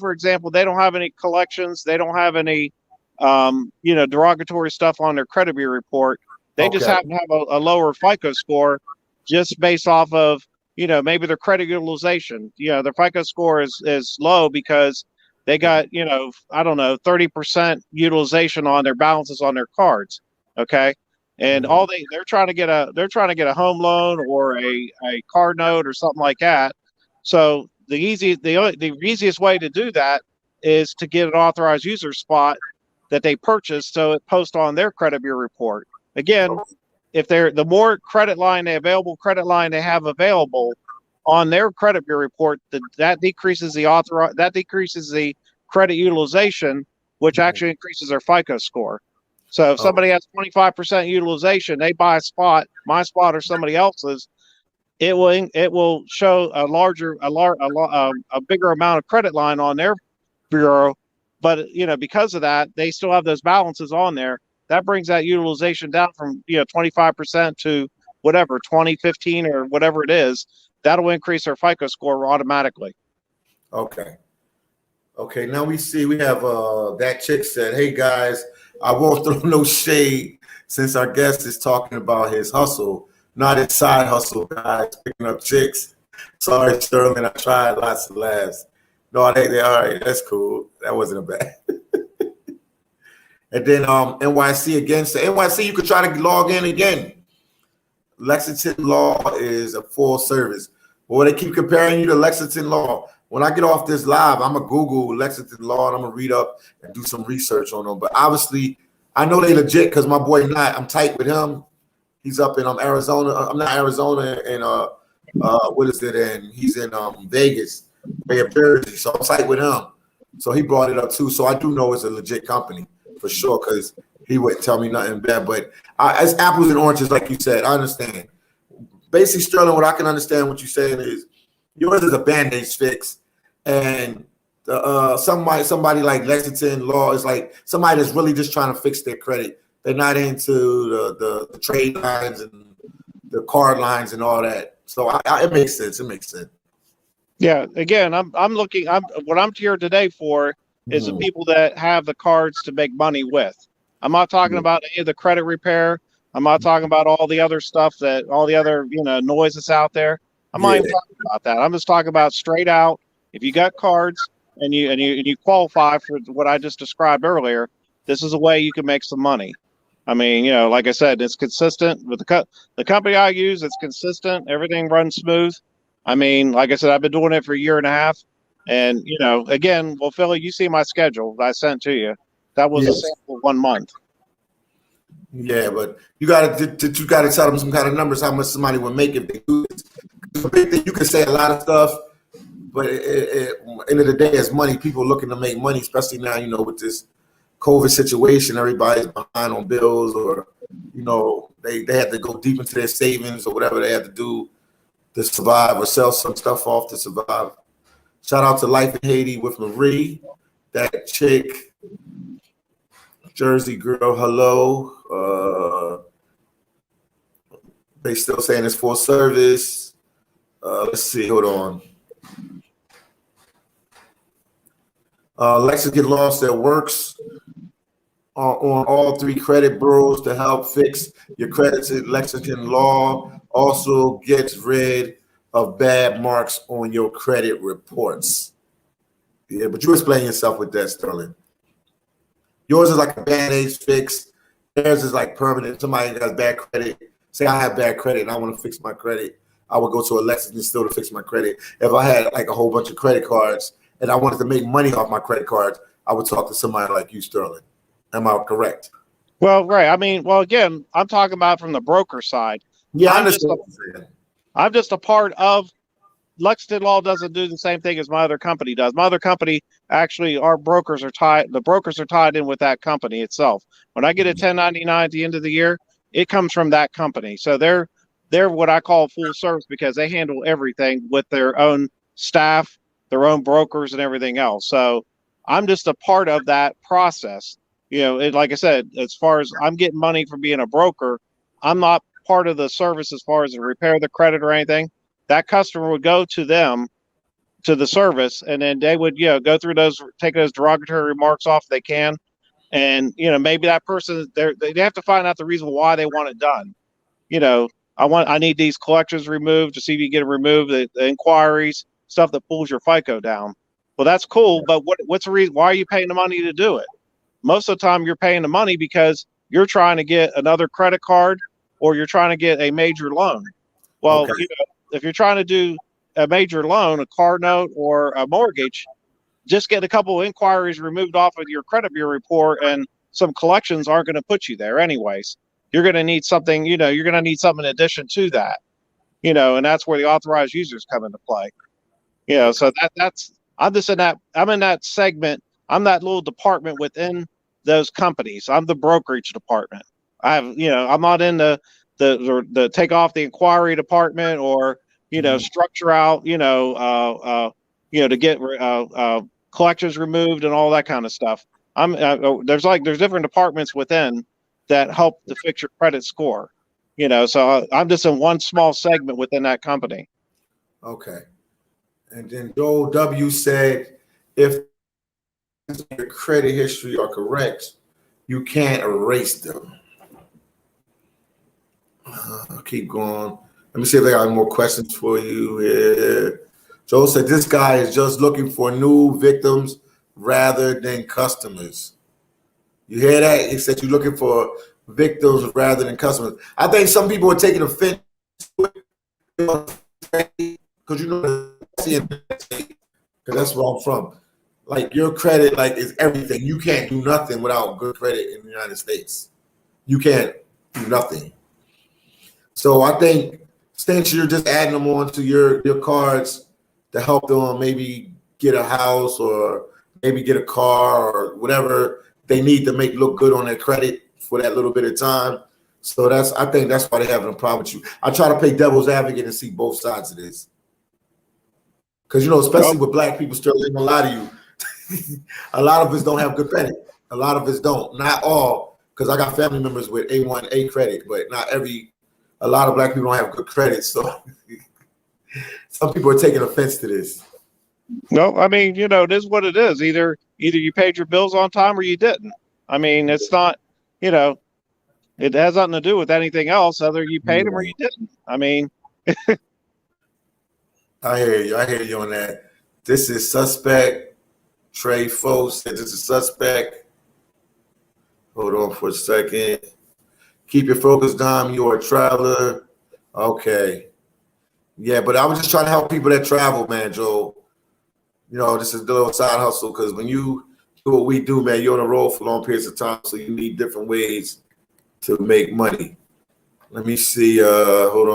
for example, they don't have any collections. They don't have any, derogatory stuff on their credit bureau report. They just happen to have a lower FICO score just based off of, maybe their credit utilization. Their FICO score is low because they got, 30% utilization on their balances on their cards. Okay. And they're trying to get a home loan or a car note or something like that. So the easiest way to do that is to get an authorized user spot that they purchase, so it posts on their credit bureau report. Again, if the more credit line they have available on their credit bureau report, that decreases the credit utilization, which actually increases their FICO score. So if somebody has 25% utilization, they buy a spot, my spot or somebody else's, it will show a bigger amount of credit line on their bureau. But because of that, they still have those balances on there. That brings that utilization down from 25% to whatever 20, 15, or whatever it is. That'll increase their FICO score automatically. Okay. Now we have that chick said, "Hey guys, I won't throw no shade since our guest is talking about his hustle, not his side hustle, guys, picking up chicks. Sorry, Sterling, I tried lots of laughs. No, they all right. That's cool. That wasn't a bad." And then NYC again. So NYC, you could try to log in again. Lexington Law is a full service. Well, they keep comparing you to Lexington Law. When I get off this live, I'm going to Google Lexington Law and I'm going to read up and do some research on them. But obviously, I know they legit because my boy Knott, I'm tight with him. He's up in Arizona. I'm not Arizona, and what is it? And he's in Vegas, Bay of Jersey. So I'm tight with him. So he brought it up too. So I do know it's a legit company for sure because he wouldn't tell me nothing bad. But it's apples and oranges, like you said. I understand. Basically, Sterling, what I can understand what you're saying is yours is a Band-Aid fix, and somebody like Lexington Law is like somebody that's really just trying to fix their credit. They're not into the trade lines and the card lines and all that. So it makes sense. It makes sense. Yeah. Again, what I'm here today for is the people that have the cards to make money with. I'm not talking about any of the credit repair. I'm not talking about all the other stuff all the other noise that's out there. I'm not even talking about that. I'm just talking about straight out. If you got cards and you qualify for what I just described earlier, this is a way you can make some money. I mean, like I said, it's consistent with the company I use. It's consistent. Everything runs smooth. I mean, like I said, I've been doing it for a year and a half. And, again, well, Philly, you see my schedule that I sent to you. That was a sample 1 month. Yeah, but you got to tell them some kind of numbers, how much somebody would make if they do this. You can say a lot of stuff, but end of the day, it's money. People looking to make money, especially now, with this COVID situation. Everybody's behind on bills, or they have to go deep into their savings or whatever they have to do to survive, or sell some stuff off to survive. Shout out to Life in Haiti with Marie, that chick, Jersey girl. Hello. They still saying it's full service. Let's see. Hold on. Lexington Law said works on all 3 credit bureaus to help fix your credits. Lexington Law also gets rid of bad marks on your credit reports. Yeah, but you explain yourself with that, Sterling. Yours is like a Band-Aid fix. Theirs is like permanent. Somebody that has bad credit. Say I have bad credit and I want to fix my credit. I would go to a Lexington still to fix my credit. If I had like a whole bunch of credit cards and I wanted to make money off my credit cards, I would talk to somebody like you, Sterling. Am I correct? Well, right. I mean, well, again, I'm talking about from the broker side. Yeah, I understand. I'm just a part of Lexington Law. Doesn't do the same thing as my other company does. My other company, actually, our brokers are tied. The brokers are tied in with that company itself. When I get a 1099 at the end of the year, it comes from that company. So they're what I call full service because they handle everything with their own staff, their own brokers, and everything else. So I'm just a part of that process. You know, like I said, as far as I'm getting money from being a broker, I'm not part of the service as far as the repair the credit or anything. That customer would go to them, to the service, and then they would, go through those, take those derogatory remarks off if they can. And, maybe that person, they have to find out the reason why they want it done. I need these collections removed to see if you get it removed, the inquiries, stuff that pulls your FICO down. Well, that's cool, but what's the reason? Why are you paying the money to do it? Most of the time you're paying the money because you're trying to get another credit card or you're trying to get a major loan. Well, Okay. if you're trying to do a major loan, a car note or a mortgage, just get a couple of inquiries removed off of your credit bureau report and some collections aren't going to put you there anyways. You're going to need something, you're going to need something in addition to that, and that's where the authorized users come into play. So I'm in that segment. I'm that little department within those companies. I'm the brokerage department. I'm not in the take off the inquiry department or, structure out, to get collections removed and all that kind of stuff. There's different departments within that help to fix your credit score, so I'm just in one small segment within that company. Okay. And then Joel W said, if your credit history are correct, you can't erase them. I'll keep going. Let me see if I got more questions for you here. Joel said, this guy is just looking for new victims rather than customers. You hear that? He said you're looking for victims rather than customers. I think some people are taking offense to it because that's where I'm from. Like your credit, is everything. You can't do nothing without good credit in the United States. You can't do nothing. So I think since you're just adding them on to your cards to help them maybe get a house or maybe get a car or whatever they need to make look good on their credit for that little bit of time. So I think that's why they're having a problem with you. I try to play devil's advocate and see both sides of this. Because, especially with black people, still ain't gonna lie to you. A lot of us don't have good credit. A lot of us don't. Not all, because I got family members with A1, A credit, but a lot of black people don't have good credit. So some people are taking offense to this. No, I mean, it is what it is. Either you paid your bills on time or you didn't. I mean, it's not, it has nothing to do with anything else other you paid them or you didn't. I mean, I hear you on that. This is suspect. Trey Foe said this is suspect. Hold on for a second. Keep your focus, Dom. You're a traveler. Okay. Yeah, but I was just trying to help people that travel, man, Joel. This is a little side hustle because when you do what we do, man, you're on the road for long periods of time, so you need different ways to make money. Let me see. Hold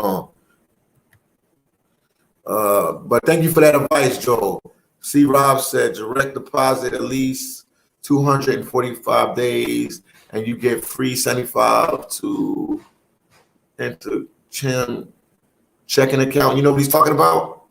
on. But thank you for that advice, Joel. C. Rob said direct deposit at least 245 days, and you get free 75 to enter checking account. You know what he's talking about?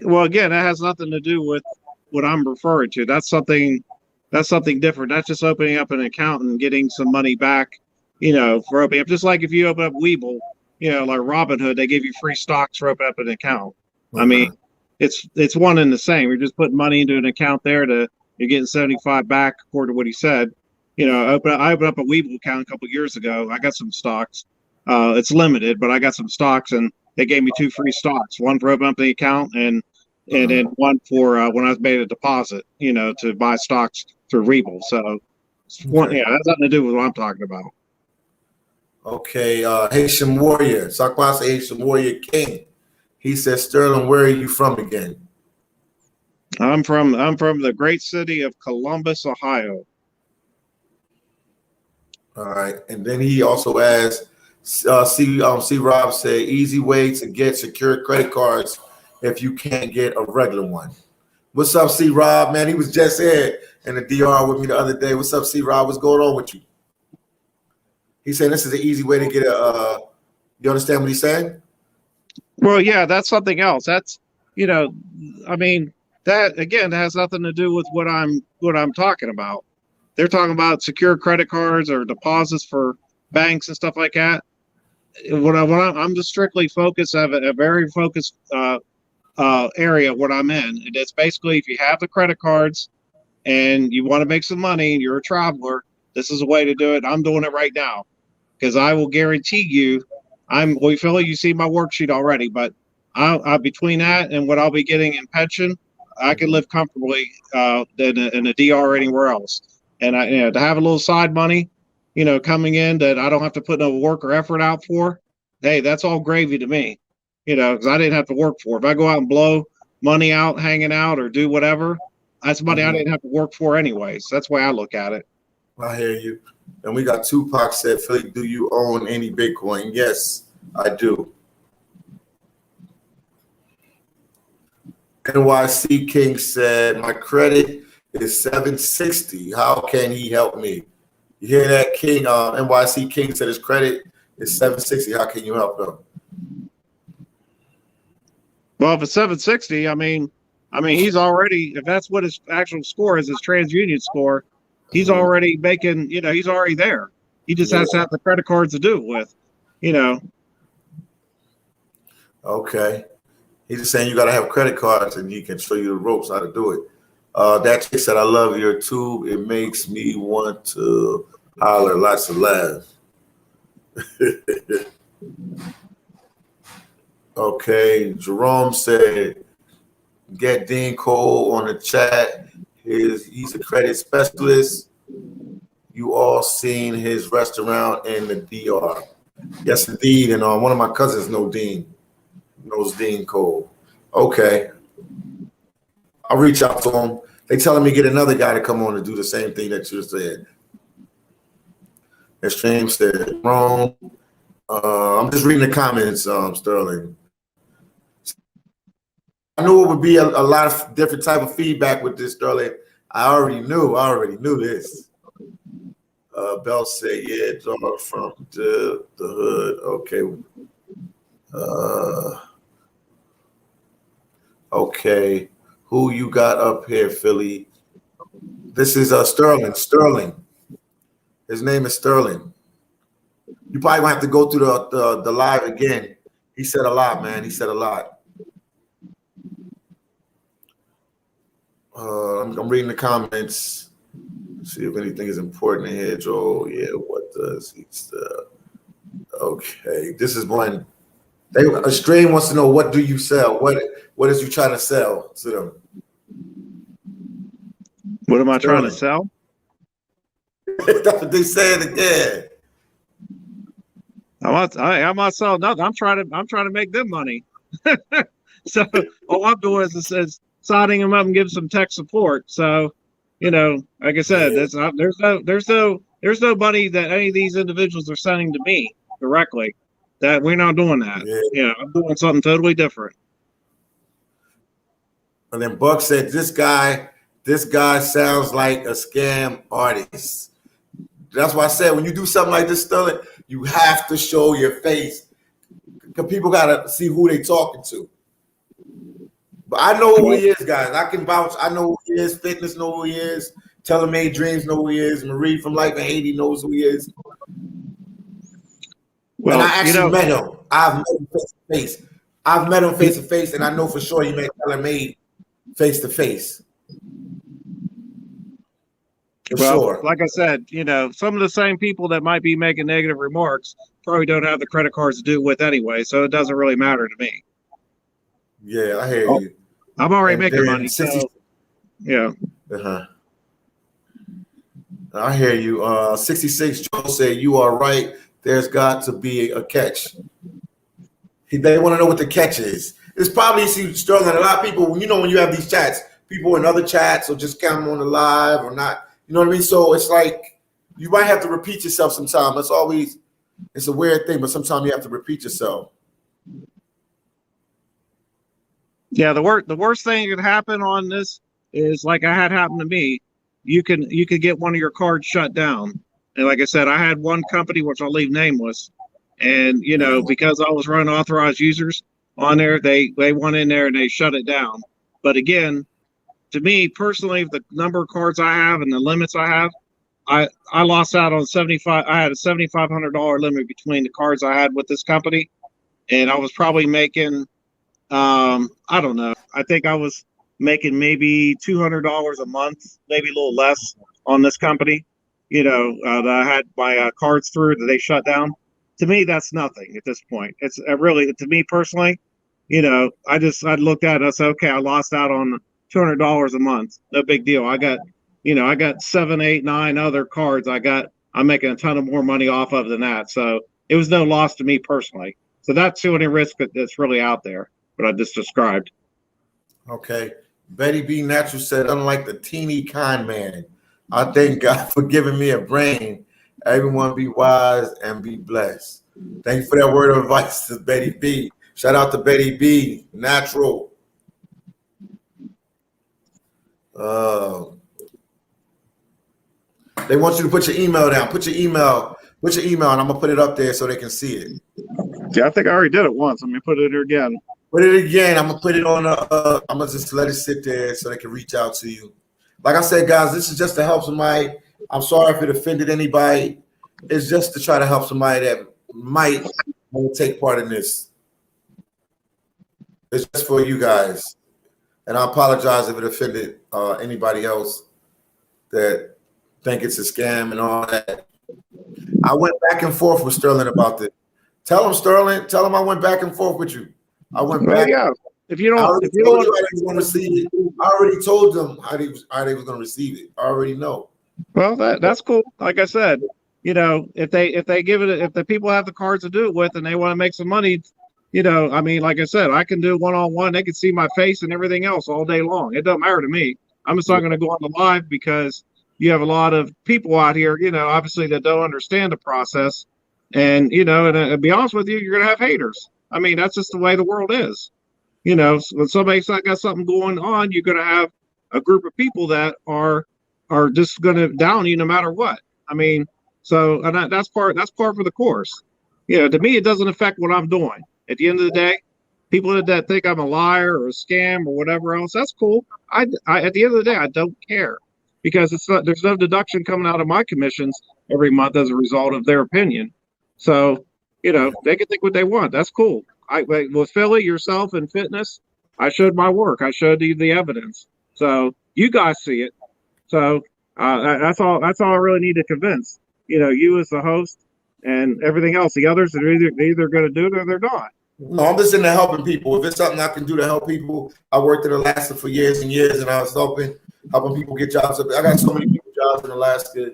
Well, again, that has nothing to do with what I'm referring to. That's something different. That's just opening up an account and getting some money back, for opening up. Just like if you open up Webull, like Robinhood, they give you free stocks for opening up an account. I mean, it's one and the same. You're just putting money into an account there you're getting 75 back according to what he said. I opened up a Webull account a couple of years ago. I got some stocks. It's limited, but I got some stocks, and they gave me 2 free stocks. One for opening up the account, and then one for when I made a deposit. To buy stocks through Webull. So, yeah, that's nothing to do with what I'm talking about. Okay, Haitian Warrior, Sakwasa Haitian Warrior King. He says, Sterling, where are you from again? I'm from the great city of Columbus, Ohio. All right, and then he also asked, C. Rob said, easy way to get secure credit cards if you can't get a regular one. What's up, C. Rob? Man, he was just here in the DR with me the other day. What's up, C. Rob? What's going on with you? He's saying this is an easy way to get a. You understand what he's saying? Well, yeah, that's something else. That's I mean, that again has nothing to do with what I'm talking about. They're talking about secure credit cards or deposits for banks and stuff like that. I'm just strictly focused. I have a very focused area what I'm in, and it's basically if you have the credit cards and you want to make some money and you're a traveler, this is a way to do it. I'm doing it right now because I will guarantee you. Philly, you see my worksheet already, but I'll between that and what I'll be getting in pension, I can live comfortably in a DR or anywhere else. And to have a little side money, coming in that I don't have to put no work or effort out for, hey, that's all gravy to me, because I didn't have to work for. If I go out and blow money out, hanging out, or do whatever, that's money I didn't have to work for anyways. That's the way I look at it. I hear you. And we got Tupac said, Philly, do you own any Bitcoin? Yes, I do. NYC King said, my credit is 760. How can he help me? You hear that, King? NYC King said his credit is 760. How can you help him? Well, if it's 760, I mean, he's already, if that's what his actual score is, his TransUnion score, he's already making, he's already there. He just has to have the credit cards to do it with, Okay. He's just saying you got to have credit cards and he can show you the ropes how to do it. That chick said, I love your tube. It makes me want to holler, lots of laughs. Okay. Jerome said, get Dean Cole on the chat. He's a credit specialist. You all seen his restaurant in the DR. Yes, indeed. And one of my cousins knows Dean Cole. Okay. I'll reach out to him. They telling me get another guy to come on and do the same thing that you said. Extreme said wrong. I'm just reading the comments, Sterling. I knew it would be a lot of different type of feedback with this, Sterling. I already knew this. Bell said, yeah, dog from the hood. Okay. Okay. Who you got up here, Philly? This is Sterling. Sterling. His name is Sterling. You probably gonna have to go through the live again. He said a lot, man. He said a lot. I'm reading the comments. See if anything is important in here, Joe. Yeah, what does he say? Okay, this is one. A stream wants to know, what do you sell? What is you trying to sell to them? What am I trying to sell? That's what they saying again. I'm not selling nothing. I'm trying to make them money. So all I'm doing is signing them up and giving some tech support. So, like I said, there's no money that any of these individuals are sending to me directly. That we're not doing that. Yeah. I'm doing something totally different. And then Buck said, this guy sounds like a scam artist. That's why I said, when you do something like this, Sterling, you have to show your face because people got to see who they talking to. But I know who he is, guys. I can vouch. I know who he is. Fitness know who he is. Telemade Dreams know who he is. Marie from Life in Haiti knows who he is. Well, and I actually met him. I've met him face to face. I've met him face to face, and I know for sure he met Telemade face to face. Well, like I said, some of the same people that might be making negative remarks probably don't have the credit cards to do it with anyway, so it doesn't really matter to me. Yeah, I hear you. I'm already making money, so yeah. I hear you. 66 Joe said, you are right. There's got to be a catch. They want to know what the catch is. It's probably, see, Sterling, a lot of people, when you have these chats, people in other chats will just come on the live or not. You know what I mean? So it's like you might have to repeat yourself sometimes. It's a weird thing, but sometimes you have to repeat yourself. Yeah, the worst thing that could happen on this is like I had happen to me. You could get one of your cards shut down. And like I said, I had one company, which I'll leave nameless, and because I was running authorized users on there, they went in there and they shut it down. But again, to me personally, the number of cards I have and the limits I have, I lost out on 75. I had a $7,500 limit between the cards I had with this company, and I was probably making, I don't know. I think I was making maybe $200 a month, maybe a little less on this company. That I had my cards through that they shut down. To me, that's nothing at this point. It's really, to me personally, I looked at it and I said, okay, I lost out on $200 a month. No big deal. I got 7, 8, 9 other cards. I'm making a ton of more money off of than that. So it was no loss to me personally. So that's the only risk that's really out there, what I just described. Okay. Betty B. Natural said, unlike the teeny con man, I thank God for giving me a brain. Everyone be wise and be blessed. Thank you for that word of advice to Betty B. Shout out to Betty B. Natural. They want you to put your email down. Put your email, and I'm gonna put it up there so they can see it. Yeah, I think I already did it once. Let me put it here again. Put it again. I'm gonna put it on. I'm gonna just let it sit there so they can reach out to you. Like I said, guys, this is just to help somebody. I'm sorry if it offended anybody. It's just to try to help somebody that might want to take part in this. It's just for you guys. And I apologize if it offended anybody else that think it's a scam and all that. I went back and forth with Sterling about this. Tell him, Sterling. Tell him I went back and forth with you. I went back. Yeah. If you don't, I already told you how they was going to receive it. I already told them how they was going to receive it. I already know. Well, that's cool. Like I said, if they give it, if the people have the cards to do it with, and they want to make some money, I mean, like I said, I can do one-on-one. They can see my face and everything else all day long. It doesn't matter to me. I'm just not going to go on the live because you have a lot of people out here, obviously that don't understand the process, and and to be honest with you, you're going to have haters. I mean, that's just the way the world is. When somebody's got something going on, you're going to have a group of people that are just going to down you no matter what. I mean, so and that's part for the course. To me, it doesn't affect what I'm doing. At the end of the day, people that think I'm a liar or a scam or whatever else, that's cool. I at the end of the day, I don't care because there's no deduction coming out of my commissions every month as a result of their opinion. So, they can think what they want. That's cool. With Philly, yourself, and fitness, I showed my work. I showed you the evidence. So you guys see it. So that's all I really need to convince. You as the host and everything else. The others are either going to do it or they're not. No, I'm just into helping people. If it's something I can do to help people, I worked in Alaska for years and years, and I was helping people get jobs. I got so many people jobs in Alaska,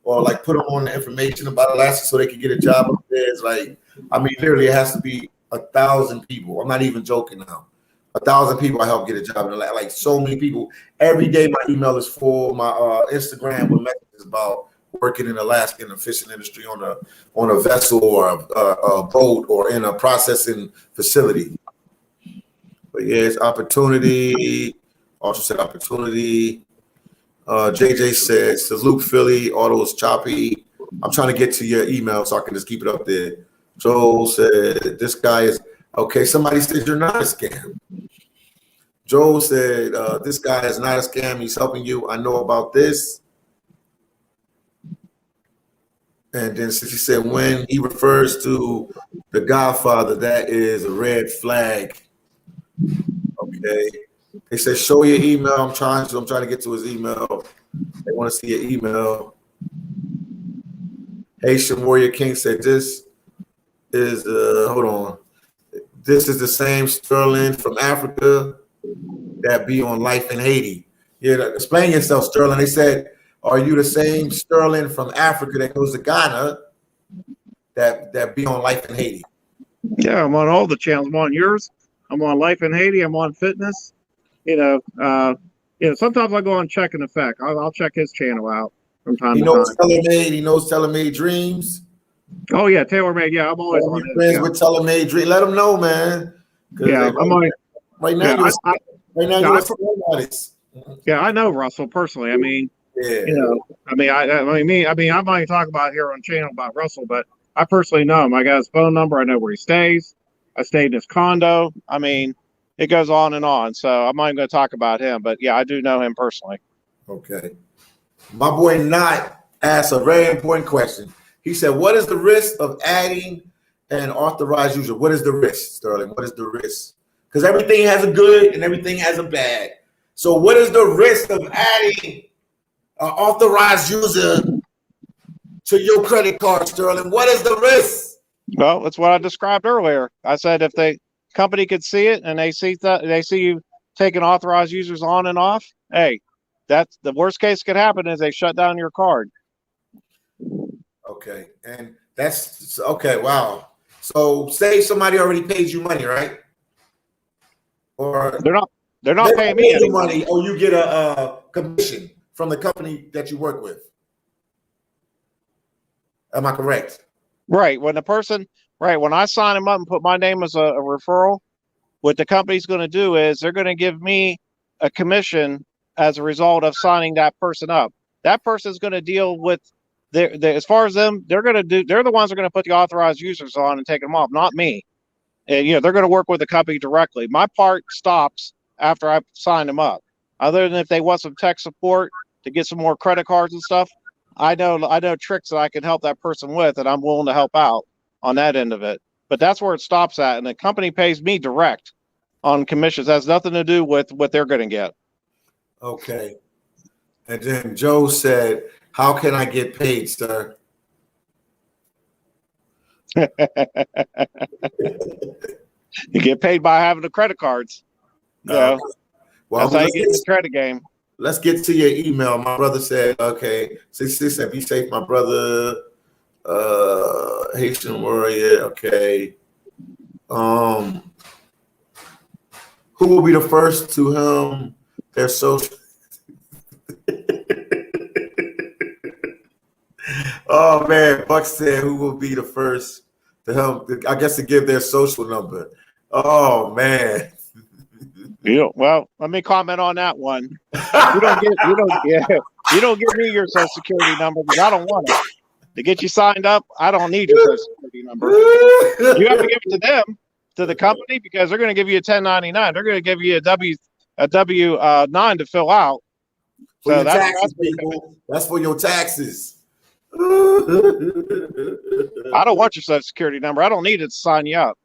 or like put them on the information about Alaska so they can get a job up there. It's like, I mean, literally, it has to be 1,000 people. I'm not even joking now. 1,000 people I help get a job in Alaska. Like so many people. Every day, my email is full. My Instagram with messages about working in Alaska in the fishing industry on a vessel or a boat or in a processing facility. But yeah, it's opportunity. Also said opportunity. JJ said, salute Philly, auto is choppy. I'm trying to get to your email so I can just keep it up there. Joel said, this guy is, okay, somebody said you're not a scam. Joe said, this guy is not a scam. He's helping you. I know about this. And then she said, when he refers to the Godfather, that is a red flag. Okay. They said, show your email. I'm trying to get to his email. They want to see your email. Haitian Warrior King said, this is, hold on. This is the same Sterling from Africa that be on Life in Haiti. Yeah, explain yourself, Sterling. They said, are you the same Sterling from Africa that goes to Ghana that be on Life in Haiti? Yeah, I'm on all the channels. I'm on yours. I'm on Life in Haiti. I'm on Fitness. Sometimes I go on Check and Effect. I'll check his channel out from time to time. He knows Tailor-Made Dreams. Oh yeah, TaylorMade. Yeah, I'm always on his. Friends with Tailor-Made Dreams. Let them know, man. Yeah, I'm on. Right now, you're a artist. Yeah, I know Russell personally. I mean, I'm not even talking about here on channel about Russell, but I personally know him. I got his phone number. I know where he stays. I stayed in his condo. I mean, it goes on and on. So I'm not even going to talk about him, but yeah, I do know him personally. Okay. My boy Knott asked a very important question. He said, what is the risk of adding an authorized user? What is the risk, Sterling? What is the risk? Because everything has a good and everything has a bad. So what is the risk of adding an authorized user to your credit card, Sterling? What is the risk? Well, that's what I described earlier. I said if the company could see it and they see you taking authorized users on and off, hey, that's the worst case could happen is they shut down your card. Okay, and that's okay. Wow. So say somebody already paid you money, right? Or they're not paying me any money, or you get a commission from the company that you work with. Am I correct? Right. When I sign them up and put my name as a referral, what the company's going to do is they're going to give me a commission as a result of signing that person up. That person's going to deal with as far as them, they're the ones who are going to put the authorized users on and take them off, not me. And they're going to work with the company directly. My part stops after I sign them up. Other than if they want some tech support to get some more credit cards and stuff, I know tricks that I can help that person with, and I'm willing to help out on that end of it. But that's where it stops at, and the company pays me direct on commissions. It has nothing to do with what they're going to get. Okay. And then Joe said, how can I get paid, sir? You get paid by having the credit cards. Well, that's how you get in the credit game. Let's get to your email. My brother said, okay, 66, be safe, my brother. Haitian Warrior, okay. Who will be the first to helm their social? Oh man, Buck said who will be the first to help? I guess to give their social number. Oh man. Yeah, well, let me comment on that one. You don't give me your social security number because I don't want it. To get you signed up, I don't need your social security number. You have to give it to them, to the company, because they're going to give you a 1099. They're going to give you a W-9 to fill out. For so that's people. That's for your taxes. I don't want your social security number. I don't need it to sign you up.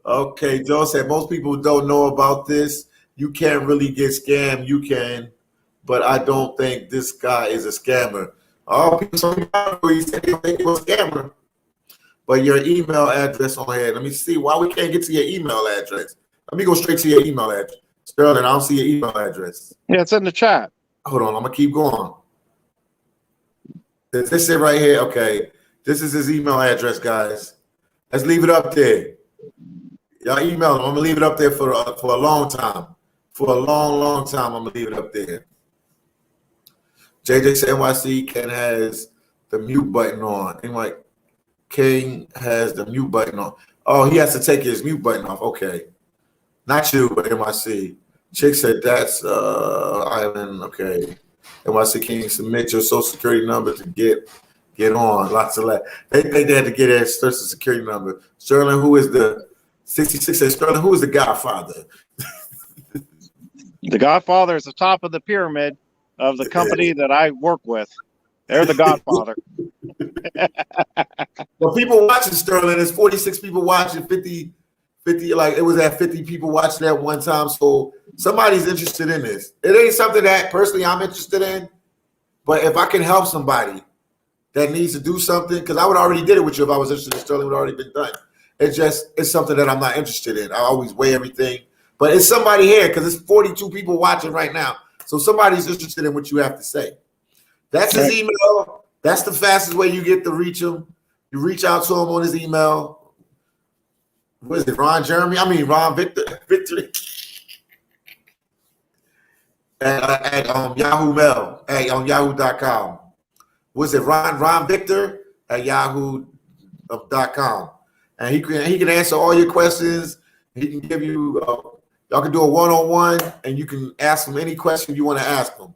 Okay, Joe said most people don't know about this. You can't really get scammed. You can, but I don't think this guy is a scammer. Oh, people he said he think he was a scammer. But your email address on here. Let me see why we can't get to your email address. Let me go straight to your email address. Sterling, I don't see your email address. Yeah, it's in the chat. Hold on, I'm gonna keep going. This it right here. Okay, this is his email address, guys. Let's leave it up there. Y'all email him. I'm gonna leave it up there for a long time. For a long time, I'm gonna leave it up there. JJ said NYC Ken has the mute button on. And like King has the mute button on. Oh, he has to take his mute button off. Okay. Not you, but NYC. Chick said that's Island. Okay. NYC King, submit your social security number to get on. Lots of that. They had to get their social security number. Sterling, who is the 66 says, Sterling, who is the Godfather? The Godfather is the top of the pyramid of the company that I work with. They're the Godfather. Well, people watching, Sterling, there's 46 people watching, 50, like it was at 50 people watching at one time. So somebody's interested in this. It ain't something that personally I'm interested in, but if I can help somebody that needs to do something, because I would already did it with you if I was interested in Sterling, it would already been done. It's something that I'm not interested in. I always weigh everything. But it's somebody here because it's 42 people watching right now. So somebody's interested in what you have to say. That's his email. That's the fastest way you get to reach him. You reach out to him on his email. What is it, Ron Victor at Yahoo Mail at yahoo.com. What's it, Ron Victor at yahoo.com. And he can answer all your questions. He can give you y'all can do a one-on-one, and you can ask him any question you want to ask him.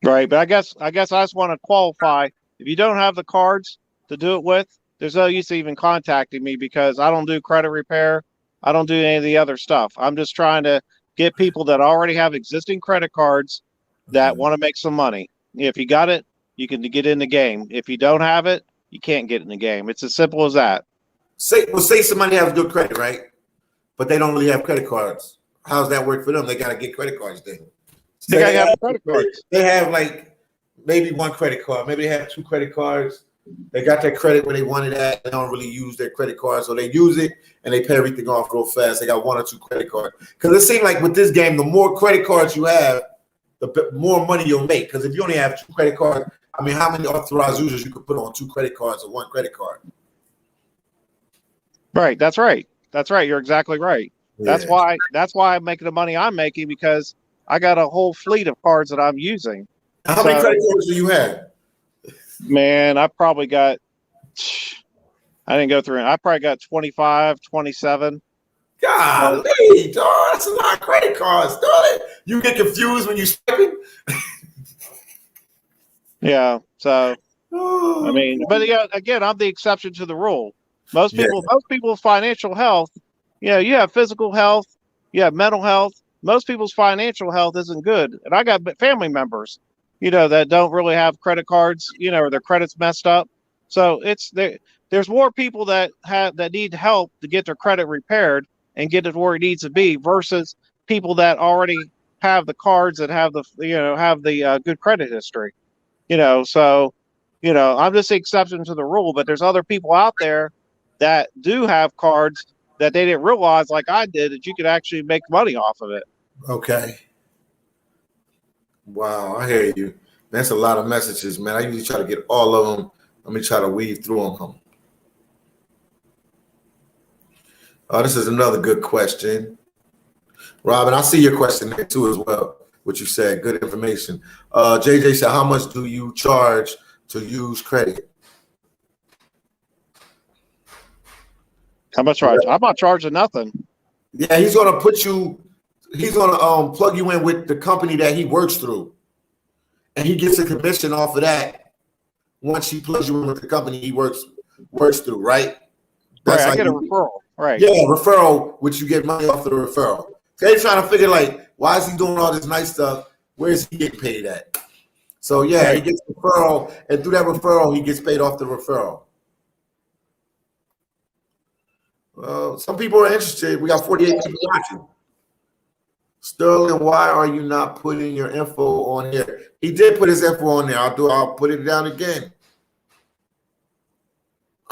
Right, but I guess I just want to qualify. If you don't have the cards to do it with, there's no use even contacting me because I don't do credit repair. I don't do any of the other stuff. I'm just trying to get people that already have existing credit cards that want to make some money. If you got it, you can get in the game. If you don't have it, you can't get in the game. It's as simple as that. Say somebody has good credit, right? But they don't really have credit cards. How's that work for them? They got to get credit cards then. They got to have credit cards. They have like maybe one credit card. Maybe they have two credit cards. They got their credit where they wanted at. They don't really use their credit card. So they use it and they pay everything off real fast. They got one or two credit cards. Because it seems like with this game, the more credit cards you have, the more money you'll make. Because if you only have two credit cards, I mean, how many authorized users you could put on two credit cards or one credit card? Right. That's right. That's right. You're exactly right. Yeah. That's why I'm making the money I'm making because I got a whole fleet of cards that I'm using. How many credit cards do you have? Man, I probably got, I didn't go through it. I probably got 25, 27. Golly, dog, that's a lot of credit cards, dog. You get confused when you swiping? Yeah. So, I mean, but yeah, again, I'm the exception to the rule. Most people's financial health, you have physical health, you have mental health. Most people's financial health isn't good. And I got family members, that don't really have credit cards, or their credit's messed up. So there's more people that need help to get their credit repaired and get it where it needs to be versus people that already have the cards that have the good credit history. So I'm just the exception to the rule, but there's other people out there that do have cards that they didn't realize, like I did, that you could actually make money off of it. Okay. Wow, I hear you. That's a lot of messages, man. I usually try to get all of them. Let me try to weave through them. This is another good question. Robin, I see your question there too as well, what you said. Good information. JJ said, how much do you charge to use credit? How much charge? I'm not charging nothing. Yeah, he's gonna plug you in with the company that he works through. And he gets a commission off of that once he plugs you in with the company he works through, right? That's right, I get a referral. Right. Yeah, referral, which you get money off of the referral. They're trying to figure like, why is he doing all this nice stuff? Where is he getting paid at? So yeah, he gets a referral, and through that referral, he gets paid off the referral. Some people are interested. We got 48 people watching. Sterling, why are you not putting your info on here? He did put his info on there. I'll put it down again.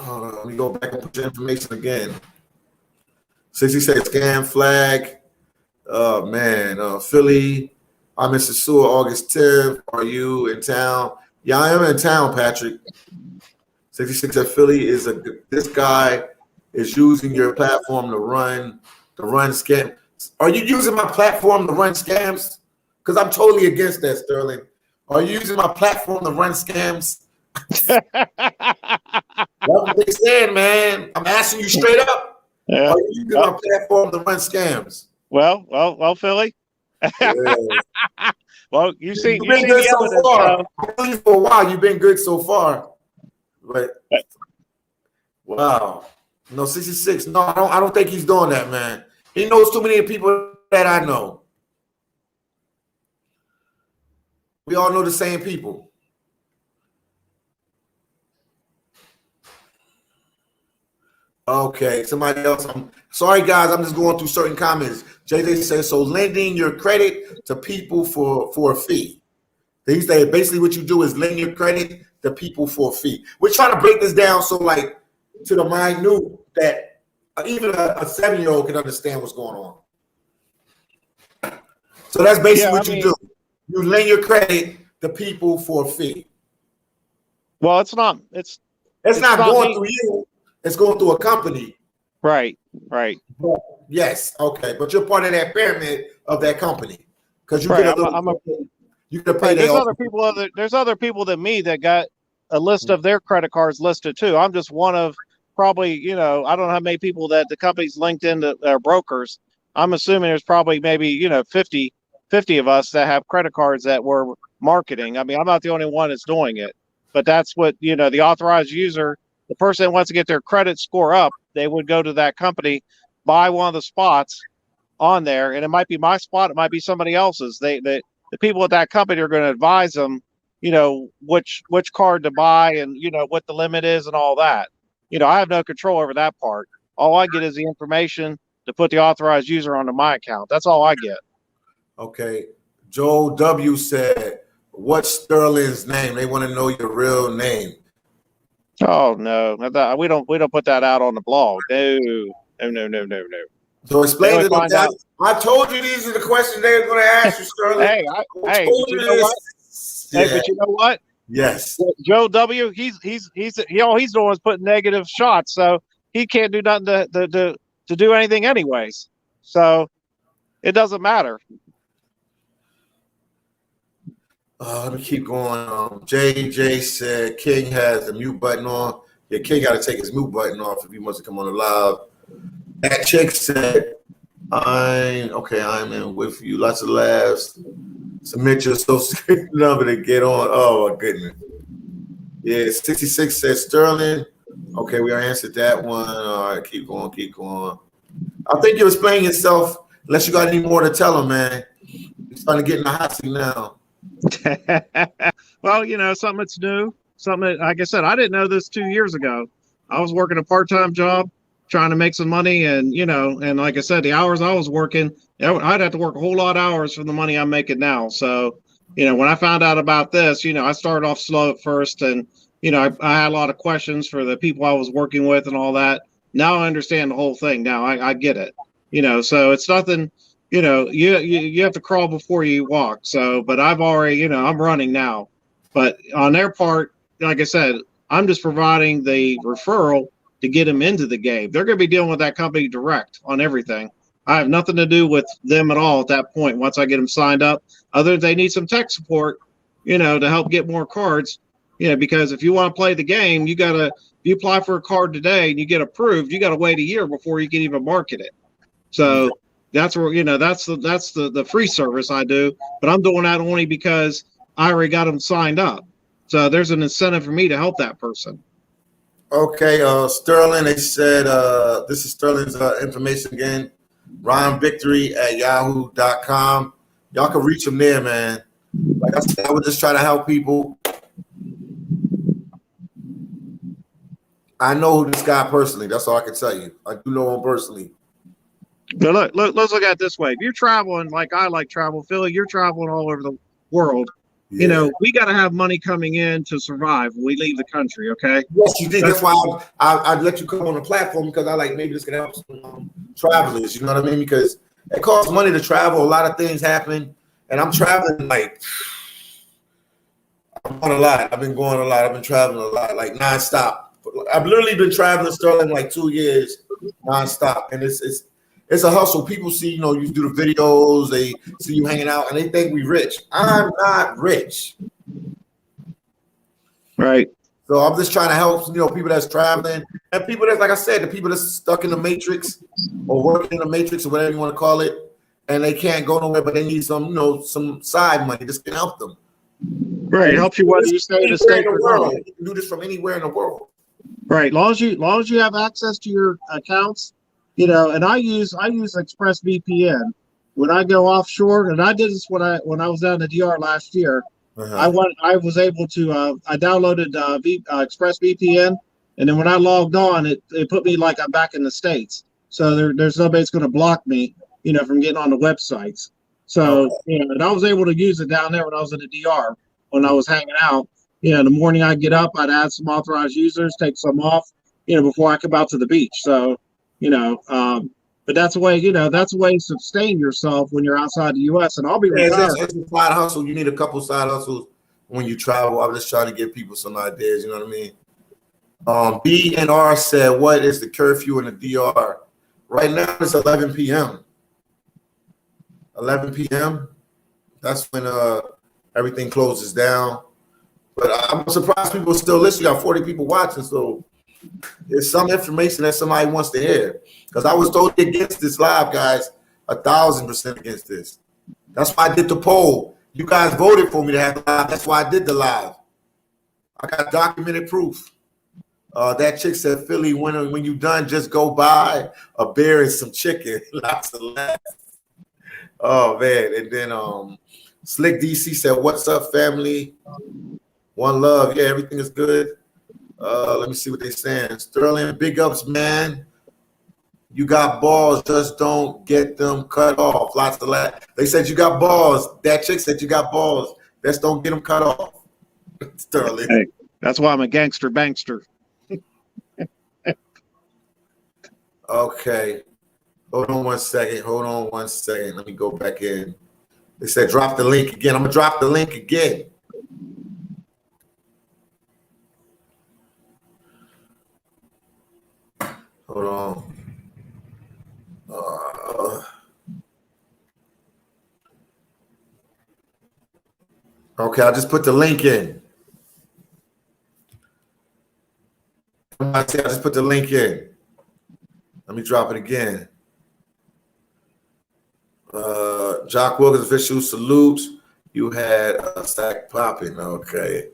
Let me go back and put your information again. 60 said scam flag. Oh man, Philly. I'm in Sasua August 10th. Are you in town? Yeah, I am in town, Patrick. 66 said Philly this guy is using your platform to run scam. Are you using my platform to run scams? Because I'm totally against that, Sterling. Are you using my platform to run scams? That's what they saying, man. I'm asking you straight up. Yeah. Are you using my platform to run scams? Well, Philly. Yeah. Well, you've been good so far. For a while, you've been good so far. But wow. No, 66. No, I don't think he's doing that, man. He knows too many people that I know. We all know the same people. Okay, somebody else. I'm sorry, guys. I'm just going through certain comments. JJ says, so lending your credit to people for a fee. They say basically what you do is lend your credit to people for a fee. We're trying to break this down so like to the minute that even a 7-year-old can understand what's going on. So that's basically what you do. You lend your credit to people for a fee. Well, it's not going through you. It's going through a company. Right. But, yes, okay. But you're part of that pyramid of that company. Because you get a little you can pay there's other people than me that got a list of their credit cards listed too. I'm just one of probably, I don't know how many people that the company's linked into their brokers. I'm assuming there's probably maybe, 50 of us that have credit cards that we're marketing. I mean, I'm not the only one that's doing it, but that's what, the authorized user, the person that wants to get their credit score up, they would go to that company, buy one of the spots on there, and it might be my spot, it might be somebody else's. The people at that company are going to advise them, which card to buy and, what the limit is and all that. I have no control over that part. All I get is the information to put the authorized user onto my account. That's all I get. Okay. Joel W. said, what's Sterling's name? They want to know your real name. Oh, no. We don't put that out on the blog. No. So explain to them. I told you these are the questions they were going to ask you, Sterling. Hey, but you know what? Yeah. Hey, but you know what? Yes. Joe W. He's all he's doing is putting negative shots, so he can't do nothing to do anything anyways. So it doesn't matter. Let me keep going. JJ said King has the mute button on. Yeah, King got to take his mute button off if he wants to come on the live. That chick said, I'm in with you. Lots of laughs. Submit your social security number to get on. Oh, my goodness. Yeah, 66 said Sterling. Okay, we answered that one. All right, keep going. I think you're explaining yourself, unless you got any more to tell him, man. He's starting to get in the hot seat now. Well, something that's new. Something that, like I said, I didn't know this 2 years ago. I was working a part-time job, trying to make some money, and and like I said, the hours I was working, I'd have to work a whole lot of hours for the money I'm making now. So, when I found out about this, I started off slow at first, and I had a lot of questions for the people I was working with and all that. Now I understand the whole thing. Now I get it. So it's nothing. You have to crawl before you walk. So, but I've already, I'm running now. But on their part, like I said, I'm just providing the referral to get them into the game. They're going to be dealing with that company direct on everything. I have nothing to do with them at all at that point. Once I get them signed up, other than they need some tech support, to help get more cards. Because if you want to play the game, if you apply for a card today and you get approved, you got to wait a year before you can even market it. So that's where, that's the free service I do, but I'm doing that only because I already got them signed up. So there's an incentive for me to help that person. Okay, Sterling, they said, this is Sterling's information again, RyanVictory@yahoo.com. Y'all can reach him there, man. Like I said, I would just try to help people. I know this guy personally. That's all I can tell you. I do know him personally. But let's look at it this way. If you're traveling like I like travel, Philly, you're traveling all over the world. Yeah. We got to have money coming in to survive when we leave the country, okay? Yes, you did. That's why I'd let you come on the platform, because I like maybe this can help some travelers, you know what I mean? Because it costs money to travel. A lot of things happen, and I'm traveling I'm going a lot. I've been going a lot. I've been traveling a lot, like nonstop. I've literally been traveling Sterling like 2 years nonstop, and it's a hustle. People see, you do the videos, they see you hanging out, and they think we rich. I'm not rich. Right. So I'm just trying to help, people that's traveling, and people that's, like I said, the people that's stuck in the matrix or working in the matrix or whatever you want to call it, and they can't go nowhere, but they need some, some side money. This can help them. Right. It helps you whether you stay in the state or not. You can do this from anywhere in the world. Right. Long as you have access to your accounts, you know, and I use ExpressVPN when I go offshore, and I did this when I was down in the DR last year. I was able to I downloaded ExpressVPN, and then when I logged on, it put me like I'm back in the States. So there's nobody that's going to block me, you know, from getting on the websites. So you know, and I was able to use it down there when I was in the DR when I was hanging out. You know, in the morning I get up, I'd add some authorized users, take some off, you know, before I come out to the beach. So, you know, but that's a way, you know, that's a way to sustain yourself when you're outside the U.S. And I'll be retired. It's a side hustle. You need a couple side hustles when you travel. I'm just trying to give people some ideas. You know what I mean? BNR said, "What is the curfew in the DR?" Right now, it's 11 p.m. 11 p.m. That's when everything closes down. But I'm surprised people still listen. You got 40 people watching, so there's some information that somebody wants to hear. Because I was totally against this live, guys. 1,000% against this. That's why I did the poll. You guys voted for me to have the live. That's why I did the live. I got documented proof. That chick said, "Philly, when you done, just go buy a beer and some chicken." Lots of laughs. Oh man! And then Slick DC said, "What's up, family? One love." Yeah, everything is good. Let me see what they're saying. Sterling, big ups, man. You got balls, just don't get them cut off. Lots of laughs. They said you got balls. That chick said you got balls. Just don't get them cut off. Sterling. Hey, that's why I'm a gangster bankster. Okay. Hold on one second. Let me go back in. They said drop the link again. I'm going to drop the link again. Hold on. Okay, I just put the link in. I just put the link in. Let me drop it again. Jacques Wilkens official salutes. You had a stack popping. Okay.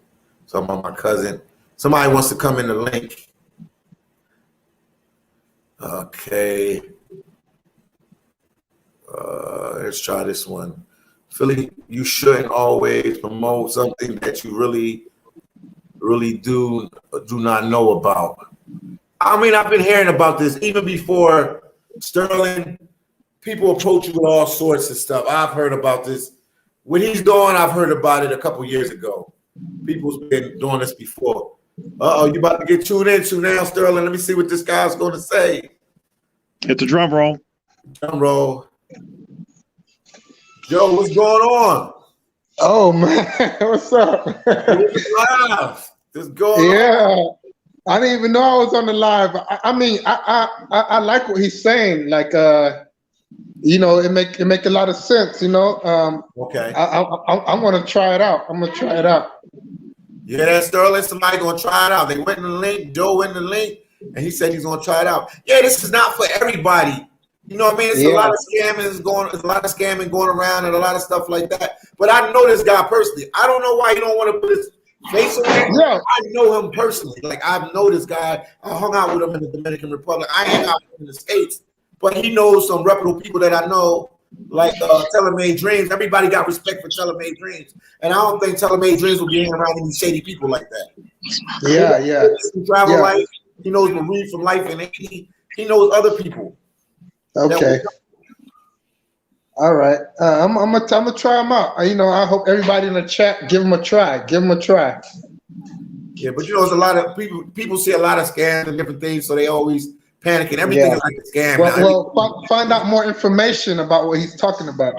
So I'm on my cousin. Somebody wants to come in the link. Okay. Let's try this one. Philly, you shouldn't always promote something that you really do not know about. I mean, I've been hearing about this even before Sterling. People approach you with all sorts of stuff. I've heard about this. What he's doing, I've heard about it a couple years ago. People's been doing this before. You about to get tuned into now, Sterling. Let me see what this guy's going to say. Hit the drum roll. Drum roll. Joe, what's going on? Oh man, what's up? Live. Just going on. I didn't even know I was on the live. I mean, I like what he's saying. Like, you know, it make a lot of sense. You know. Okay. I'm gonna try it out. Yeah, that's Sterling. Somebody gonna try it out. They went in the link. Joe went in the link, and he said he's gonna try it out. Yeah, this is not for everybody. You know what I mean? It's a lot of scamming going around and a lot of stuff like that. But I know this guy personally. I don't know why he don't want to put his face on it. Yeah. I know him personally. Like, I know this guy. I hung out with him in the Dominican Republic. I hang out with him in the States. But he knows some reputable people that I know, like Telemade Dreams. Everybody got respect for Telemade Dreams. And I don't think Telemade Dreams will be hanging around any shady people like that. Yeah. Travel life. He knows Marie from Life in Haiti. He knows other people. Okay. All right. I'm gonna try them out. You know, I hope everybody in the chat give them a try. Yeah, but you know, there's a lot of people see a lot of scams and different things, so they always panicking. Everything is like a scam. Well, find out more information about what he's talking about.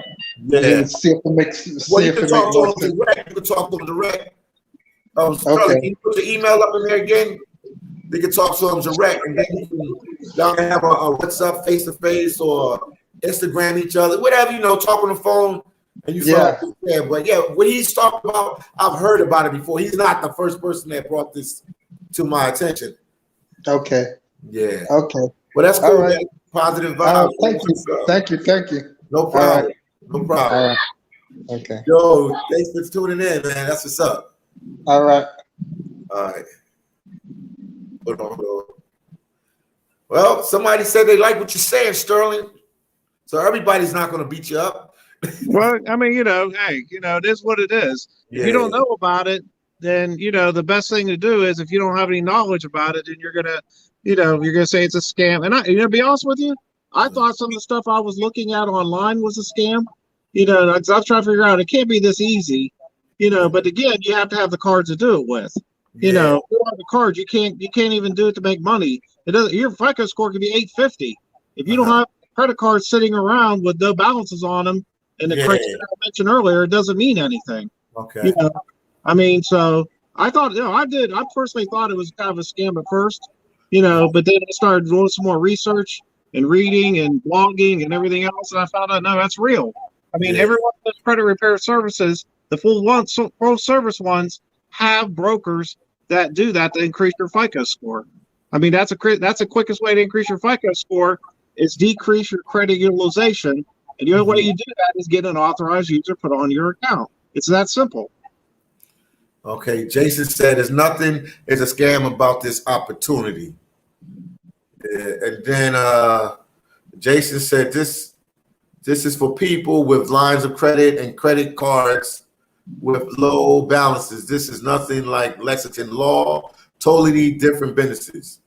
Yeah. And see if it makes. You can talk to him direct. You can talk to him direct. Can you put your email up in there again? They can talk to him direct, and then y'all can have a what's up face to face or Instagram each other, whatever, you know, talk on the phone. And but what he's talking about, I've heard about it before. He's not the first person that brought this to my attention. Okay. Yeah. Okay. Well, that's cool. All right. Positive vibes. Thank you. No problem. No problem. All right. Okay. Yo, thanks for tuning in, man. That's what's up. All right. All right. Hold on, hold on. Well, somebody said they like what you're saying, Sterling. So everybody's not going to beat you up. Well, I mean, hey, it is what it is. If you don't know about it, then the best thing to do is, if you don't have any knowledge about it, then you're gonna say it's a scam. And to be honest with you, I thought some of the stuff I was looking at online was a scam. I was trying to figure out it can't be this easy. But again, you have to have the cards to do it with. If you don't have the cards, you can't even do it to make money. It doesn't. Your FICO score can be 850. If you don't have credit cards sitting around with no balances on them, and the criteria I mentioned earlier, it doesn't mean anything. Okay. I mean, so I thought, I personally thought it was kind of a scam at first, but then I started doing some more research and reading and blogging and everything else, and I found out, no, that's real. I mean, everyone does credit repair services, the full service ones have brokers that do that to increase your FICO score. I mean, that's the quickest way to increase your FICO score is decrease your credit utilization. And the only way you do that is get an authorized user put on your account. It's that simple. Okay, Jason said there's nothing is a scam about this opportunity. And then Jason said this is for people with lines of credit and credit cards with low balances. This is nothing like Lexington Law, totally different businesses.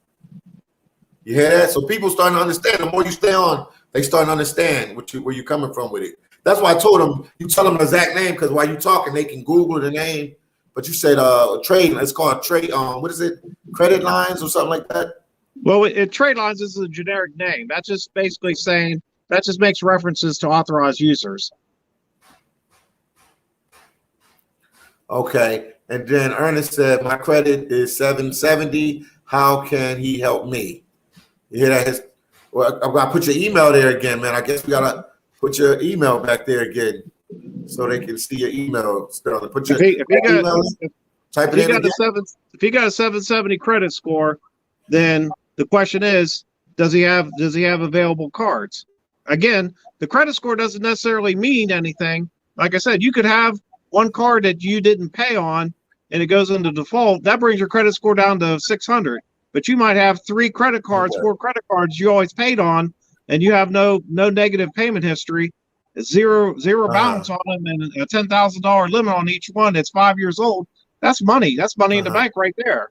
You hear that? So people starting to understand. The more you stay on, they starting to understand where you're coming from with it. That's why I told them, you tell them the exact name, because while you're talking, they can Google the name. But you said trade, it's called trade, what is it? Credit lines or something like that? Well, trade lines is a generic name. That's just basically saying, that just makes references to authorized users. Okay. And then Ernest said, my credit is 770. How can he help me? You hear that? Well, I've got to put your email there again, man. I guess we got to put your email back there again so they can see your email. Put your email, type it in again. If he got a 770 credit score, then the question is, does he have available cards? Again, the credit score doesn't necessarily mean anything. Like I said, you could have one card that you didn't pay on and it goes into default. That brings your credit score down to 600. But you might have 4 credit cards you always paid on, and you have no negative payment history, zero balance on them, and a $10,000 limit on each one that's 5 years old. That's money. That's money in the bank right there.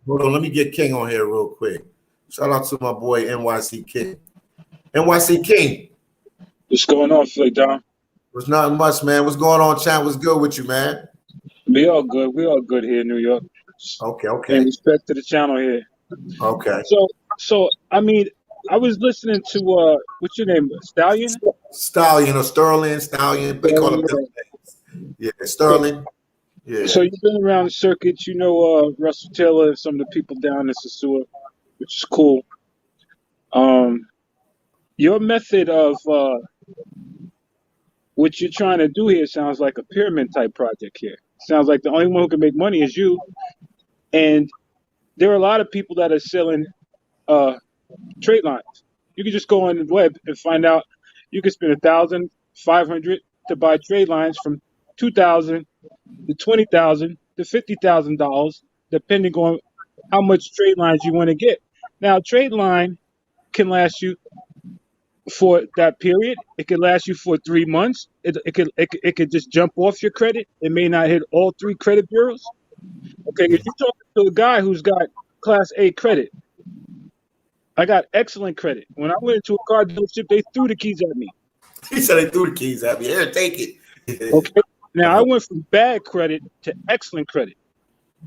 Hold on, let me get King on here real quick. Shout out to my boy NYC King. NYC King. What's going on, Philly Dom? What's not much, man. What's going on, Chan? What's good with you, man? We all good. We all good here in New York. Okay. And respect to the channel here. Okay. So I mean, I was listening to what's your name? Stallion? Stallion or Sterling, Stallion. They call him different names. Yeah, Sterling. Yeah. So you've been around the circuit, Russell Taylor and some of the people down in Sasua, which is cool. Your method of what you're trying to do here sounds like a pyramid type project here. Sounds like the only one who can make money is you. And there are a lot of people that are selling trade lines. You can just go on the web and find out you can spend $1,500 to buy trade lines from $2,000 to $20,000 to $50,000, depending on how much trade lines you want to get. Now, trade line can last you for that period. It could last you for 3 months. It could just jump off your credit. It may not hit all 3 credit bureaus. Okay, if you're talking to a guy who's got Class A credit, I got excellent credit. When I went into a car dealership, they threw the keys at me. He said they threw the keys at me. Here, take it. Okay. Now I went from bad credit to excellent credit.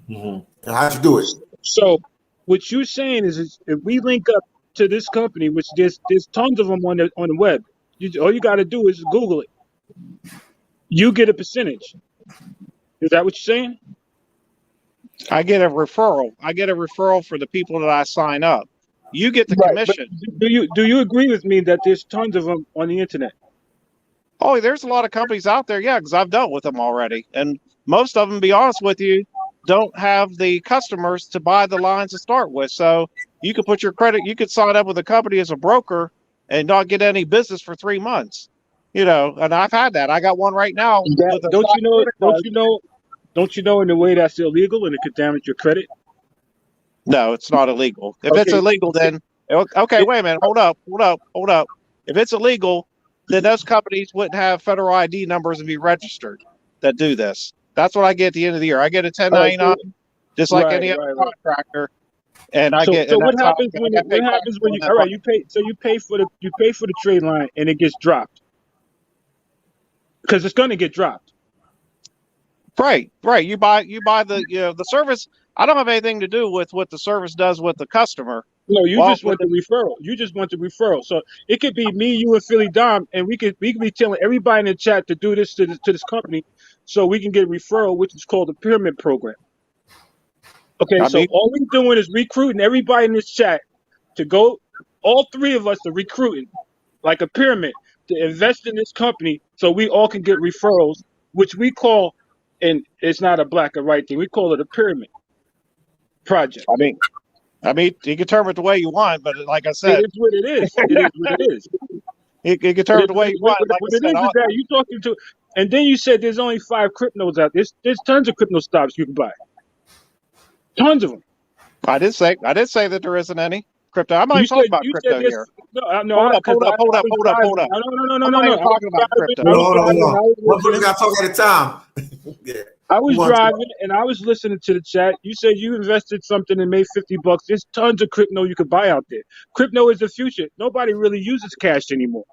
Mm-hmm. How'd you do it? So what you're saying is if we link up to this company, which there's tons of them on the web, all you got to do is Google it. You get a percentage. Is that what you're saying? I get a referral. I get a referral for the people that I sign up. You get the commission. Do you agree with me that there's tons of them on the internet? Oh, there's a lot of companies out there, yeah, because I've dealt with them already. And most of them, to be honest with you, don't have the customers to buy the lines to start with. So you could put your credit, you could sign up with a company as a broker and not get any business for 3 months. And I've had that. I got one right now. Don't you know in a way that's illegal and it could damage your credit? No, it's not illegal. If it's Okay. illegal, then okay, wait a minute. Hold up. If it's illegal, then those companies wouldn't have federal ID numbers and be registered that do this. That's what I get at the end of the year. I get a 1099, just like any other contractor, and I get. So And what that's how happens I when get paid on that all right, money. you pay for the trade line and it gets dropped because it's going to get dropped. Right. You buy the service. I don't have anything to do with what the service does with the customer. No, you Well, just want the referral. You just want the referral. So it could be me, you, and Philly Dom, and we could be telling everybody in the chat to do this to this company, so we can get a referral, which is called a pyramid program. Okay, so all we're doing is recruiting everybody in this chat to go. All three of us are recruiting like a pyramid to invest in this company, so we all can get referrals, which we call, and it's not a black or white thing. We call it a pyramid project. I mean, you can term it the way you want, but like I said, it is what it is. It is what it is. You can term it the way you want. Like What it is that you talking to, and then you said there's only 5 cryptos out there. There's tons of crypto stocks you can buy. Tons of them. I did say that there isn't any crypto. I'm not even talking about crypto here. No, hold up. No. I'm not even talking about crypto. One person got to talk at a time. Yeah. I was driving and I was listening to the chat. You said you invested something and made $50. There's tons of crypto you could buy out there. Crypto is the future. Nobody really uses cash anymore.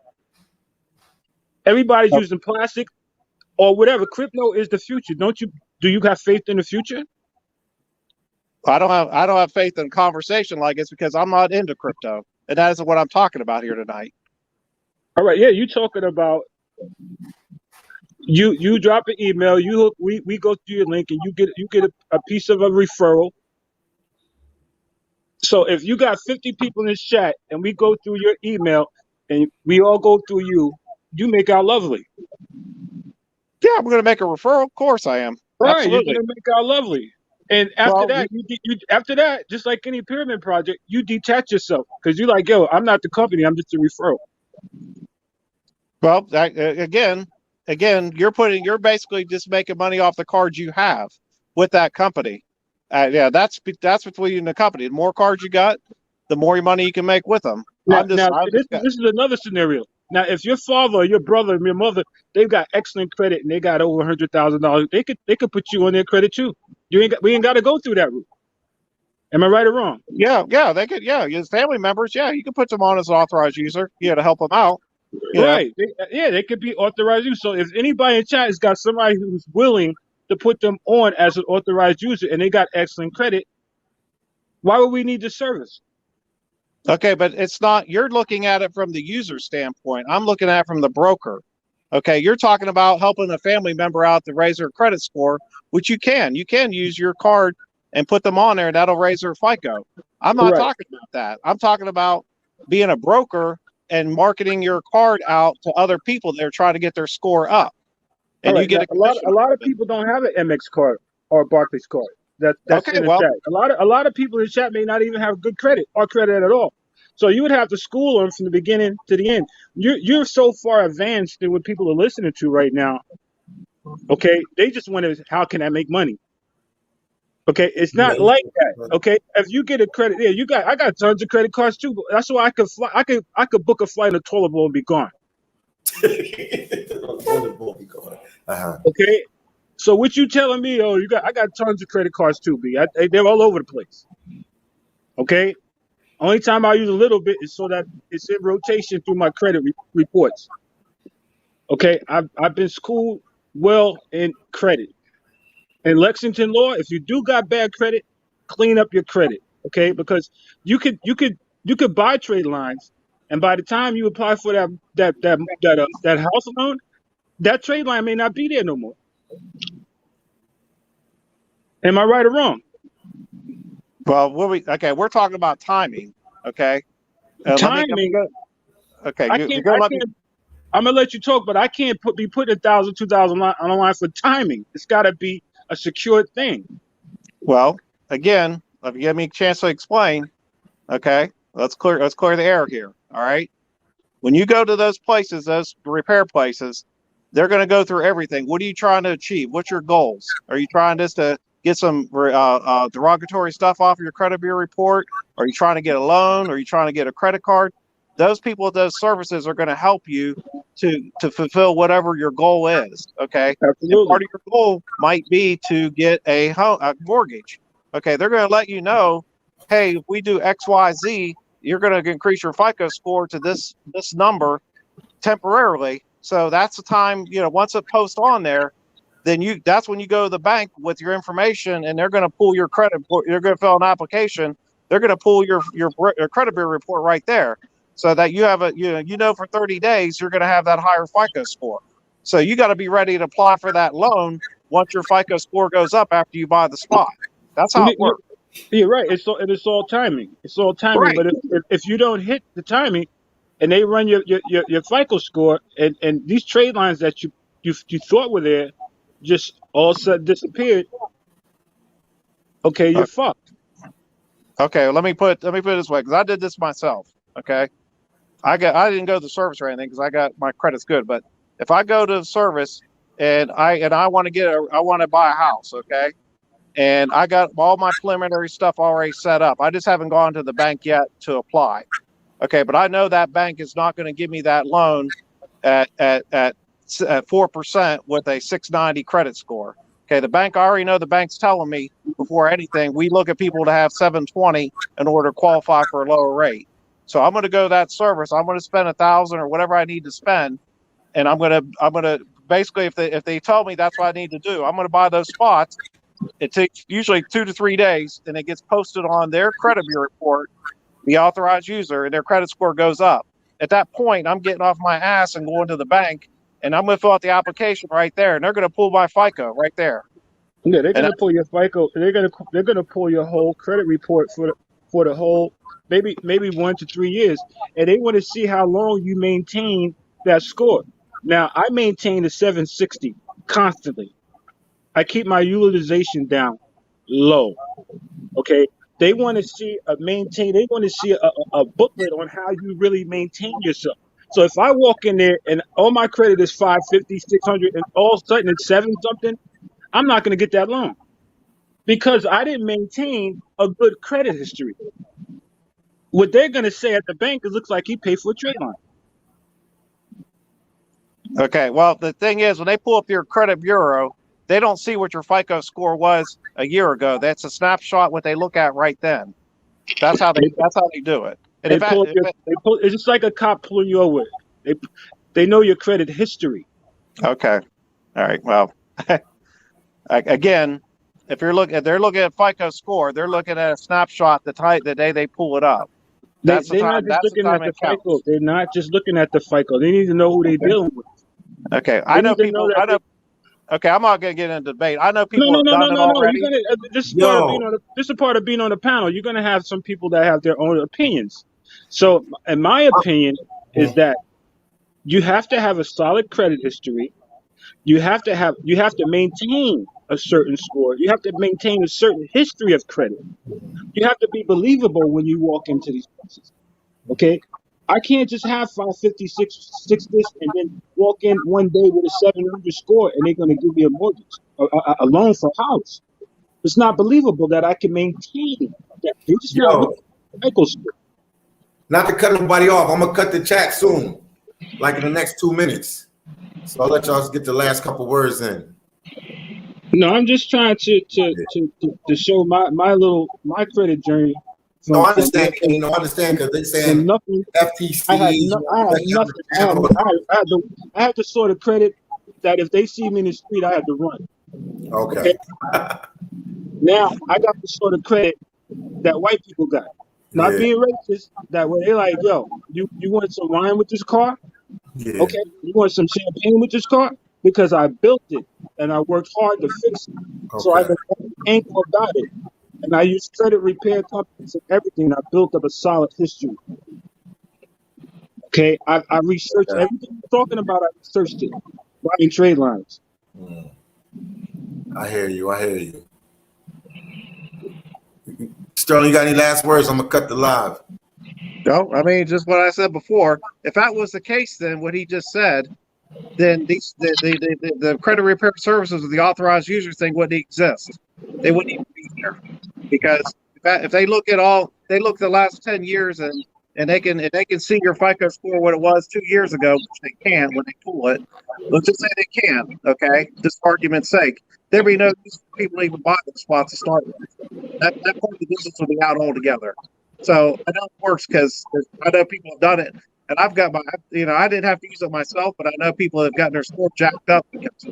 Everybody's using plastic or whatever. Crypto is the future. Do you have faith in the future? I don't have faith in conversation like this because I'm not into crypto. And that isn't what I'm talking about here tonight. All right, yeah, you talking about you drop an email, we go through your link and you get a piece of a referral. So if you got 50 people in this chat and we go through your email and we all go through you make our lovely. Yeah, I'm going to make a referral. Of course I am. Right, Absolutely. you're going to make our lovely. And after that, just like any pyramid project, you detach yourself because you're like, yo, I'm not the company, I'm just a referral. Well, again, you're basically just making money off the cards you have with that company. Yeah, that's between you and the company. The more cards you got, the more money you can make with them. This is another scenario. Now, if your father, or your brother, and your mother, they've got excellent credit and they got over $100,000, they could put you on their credit too. We ain't got to go through that route. Am I right or wrong? Yeah, they could. Yeah, your family members. Yeah, you can put them on as an authorized user. Yeah, to help them out. Right. They could be authorized users. So if anybody in chat has got somebody who's willing to put them on as an authorized user and they got excellent credit, why would we need the service? Okay, but it's not, you're looking at it from the user standpoint. I'm looking at it from the broker. Okay, you're talking about helping a family member out to raise their credit score, which you can. You can use your card and put them on there, and that'll raise their FICO. I'm not talking about that. I'm talking about being a broker and marketing your card out to other people that are trying to get their score up. And you get a lot of people don't have an MX card or a Barclays card. That's in the chat. A lot of people in the chat may not even have good credit or credit at all. So you would have to school them from the beginning to the end. You're so far advanced in what people are listening to right now. Okay, they just want to, how can I make money? Okay, it's not like that. Okay, if you get a credit, I got tons of credit cards too. That's why I could fly. I could book a flight in a toilet bowl and be gone. Okay, so what you telling me? Oh, I got tons of credit cards too, B. They're all over the place. Okay, only time I use a little bit is so that it's in rotation through my credit reports. Okay, I've been schooled well in credit. In Lexington law, if you do got bad credit, clean up your credit. Okay, because you could buy trade lines, and by the time you apply for that house loan, that trade line may not be there no more. Am I right or wrong? Well, we're talking about timing. Okay, timing. I'm gonna let you talk, but I can't be putting 1,000, 2,000 on the line for timing. It's got to be a secured thing. Well, again, if you give me a chance to explain, okay, let's clear the air here. All right, when you go to those places, those repair places, they're going to go through everything. What are you trying to achieve? What's your goals? Are you trying just to get some derogatory stuff off your credit bureau report? Are you trying to get a loan? Are you trying to get a credit card? Those people at those services are going to help you to fulfill whatever your goal is. Okay. Absolutely. And part of your goal might be to get a mortgage. Okay. They're going to let you know, hey, if we do X, Y, Z, you're going to increase your FICO score to this number temporarily. So that's the time, once it posts on there, then that's when you go to the bank with your information, and they're going to pull your credit. You're going to fill an application. They're going to pull your credit bureau report right there, so that you have for 30 days you're going to have that higher FICO score. So you got to be ready to apply for that loan once your FICO score goes up after you buy the spot. That's how it works. You're right. It's all timing. It's all timing. Right. But if you don't hit the timing, and they run your FICO score, and these trade lines that you thought were there just all of a sudden disappeared, okay, you're fucked. Okay, well, let me put it this way, because I did this myself. Okay, I didn't go to the service or anything because I got my credit's good. But if I go to the service and I want to buy a house, okay, and I got all my preliminary stuff already set up, I just haven't gone to the bank yet to apply. Okay, but I know that bank is not going to give me that loan at 4% with a 690 credit score. Okay, I already know the bank's telling me before anything, we look at people to have 720 in order to qualify for a lower rate. So I'm going to go to that service. I'm going to spend $1,000 or whatever I need to spend, and I'm going to basically, if they tell me that's what I need to do, I'm going to buy those spots. It takes usually 2 to 3 days, and it gets posted on their credit bureau report, the authorized user, and their credit score goes up. At that point, I'm getting off my ass and going to the bank, and I'm going to fill out the application right there, and they're going to pull my FICO right there. Yeah, they're going to pull your FICO. They're going to pull your whole credit report for the whole maybe 1 to 3 years, and they want to see how long you maintain that score. Now, I maintain a 760 constantly. I keep my utilization down low. Okay. They want to see They want to see a booklet on how you really maintain yourself. So if I walk in there and all my credit is 550, 600, and all of a sudden it's 7 something, I'm not going to get that loan because I didn't maintain a good credit history. What they're going to say at the bank is, looks like he paid for a trade line. Okay. Well, the thing is, when they pull up your credit bureau, they don't see what your FICO score was a year ago. That's a snapshot what they look at right then. That's how they do it. And it's just like a cop pulling you over. They know your credit history. Okay. All right. Well, again, if they're looking at FICO score, they're looking at a snapshot the day they pull it up. They're not just looking at the FICO. They're not just looking at the FICO. They need to know who they're dealing with. Okay. I know people. Okay, I'm not going to get into debate. I know people have done it already. This is part of being on the panel. You're going to have some people that have their own opinions. So, in my opinion, is that you have to have a solid credit history. You have to maintain a certain score. You have to maintain a certain history of credit. You have to be believable when you walk into these places. Okay? I can't just have 556 this and then walk in one day with a 700 score and they're going to give me a mortgage, a loan for a house. It's not believable that I can maintain that. They just not FICO score. Not to cut everybody off, I'm gonna cut the chat soon, like in the next 2 minutes. So I'll let y'all get the last couple words in. No, I'm just trying to show my credit journey. No, I understand. I understand because they're saying FTC. I had the sort of credit that if they see me in the street, I had to run. Okay. Now I got the sort of credit that white people got. Not being racist, that way they're like, yo, you want some wine with this car? Yeah. Okay. You want some champagne with this car? Because I built it and I worked hard to fix it. Okay. So I can angry about it. And I use credit repair companies and everything. I built up a solid history. Okay, I researched everything you're talking about. I researched it. Buying trade lines. I hear you. Sterling, you got any last words? I'm gonna cut the live. No, I mean just what I said before. If that was the case, then what he just said, then the credit repair services of the authorized user thing wouldn't exist. they wouldn't even be here. Because if they look at the last 10 years and they can see your FICO score what it was 2 years ago, which they can when they pull it. Let's just say they can, okay? Just for argument's sake, there'd be no use for people to even buy the spots to start with. That part of the business will be out altogether. So I know it works because I know people have done it, and I've got I didn't have to use it myself, but I know people have gotten their score jacked up because they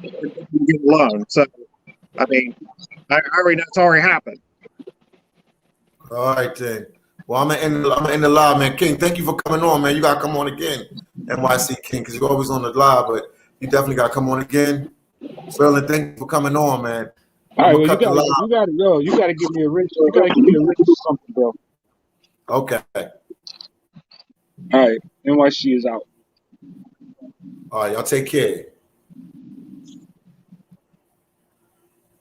didn't get a loan. So I mean, I already know it's already happened. All right, then. Well, I'm gonna end the live, man. King, thank you for coming on, man. You gotta come on again, NYC King, because you're always on the live, but you definitely gotta come on again. Sterling, thank you for coming on, man. All right, well, you gotta give me a ring. You gotta give me a ring or something, bro. Okay. All right, NYC is out. All right, y'all take care.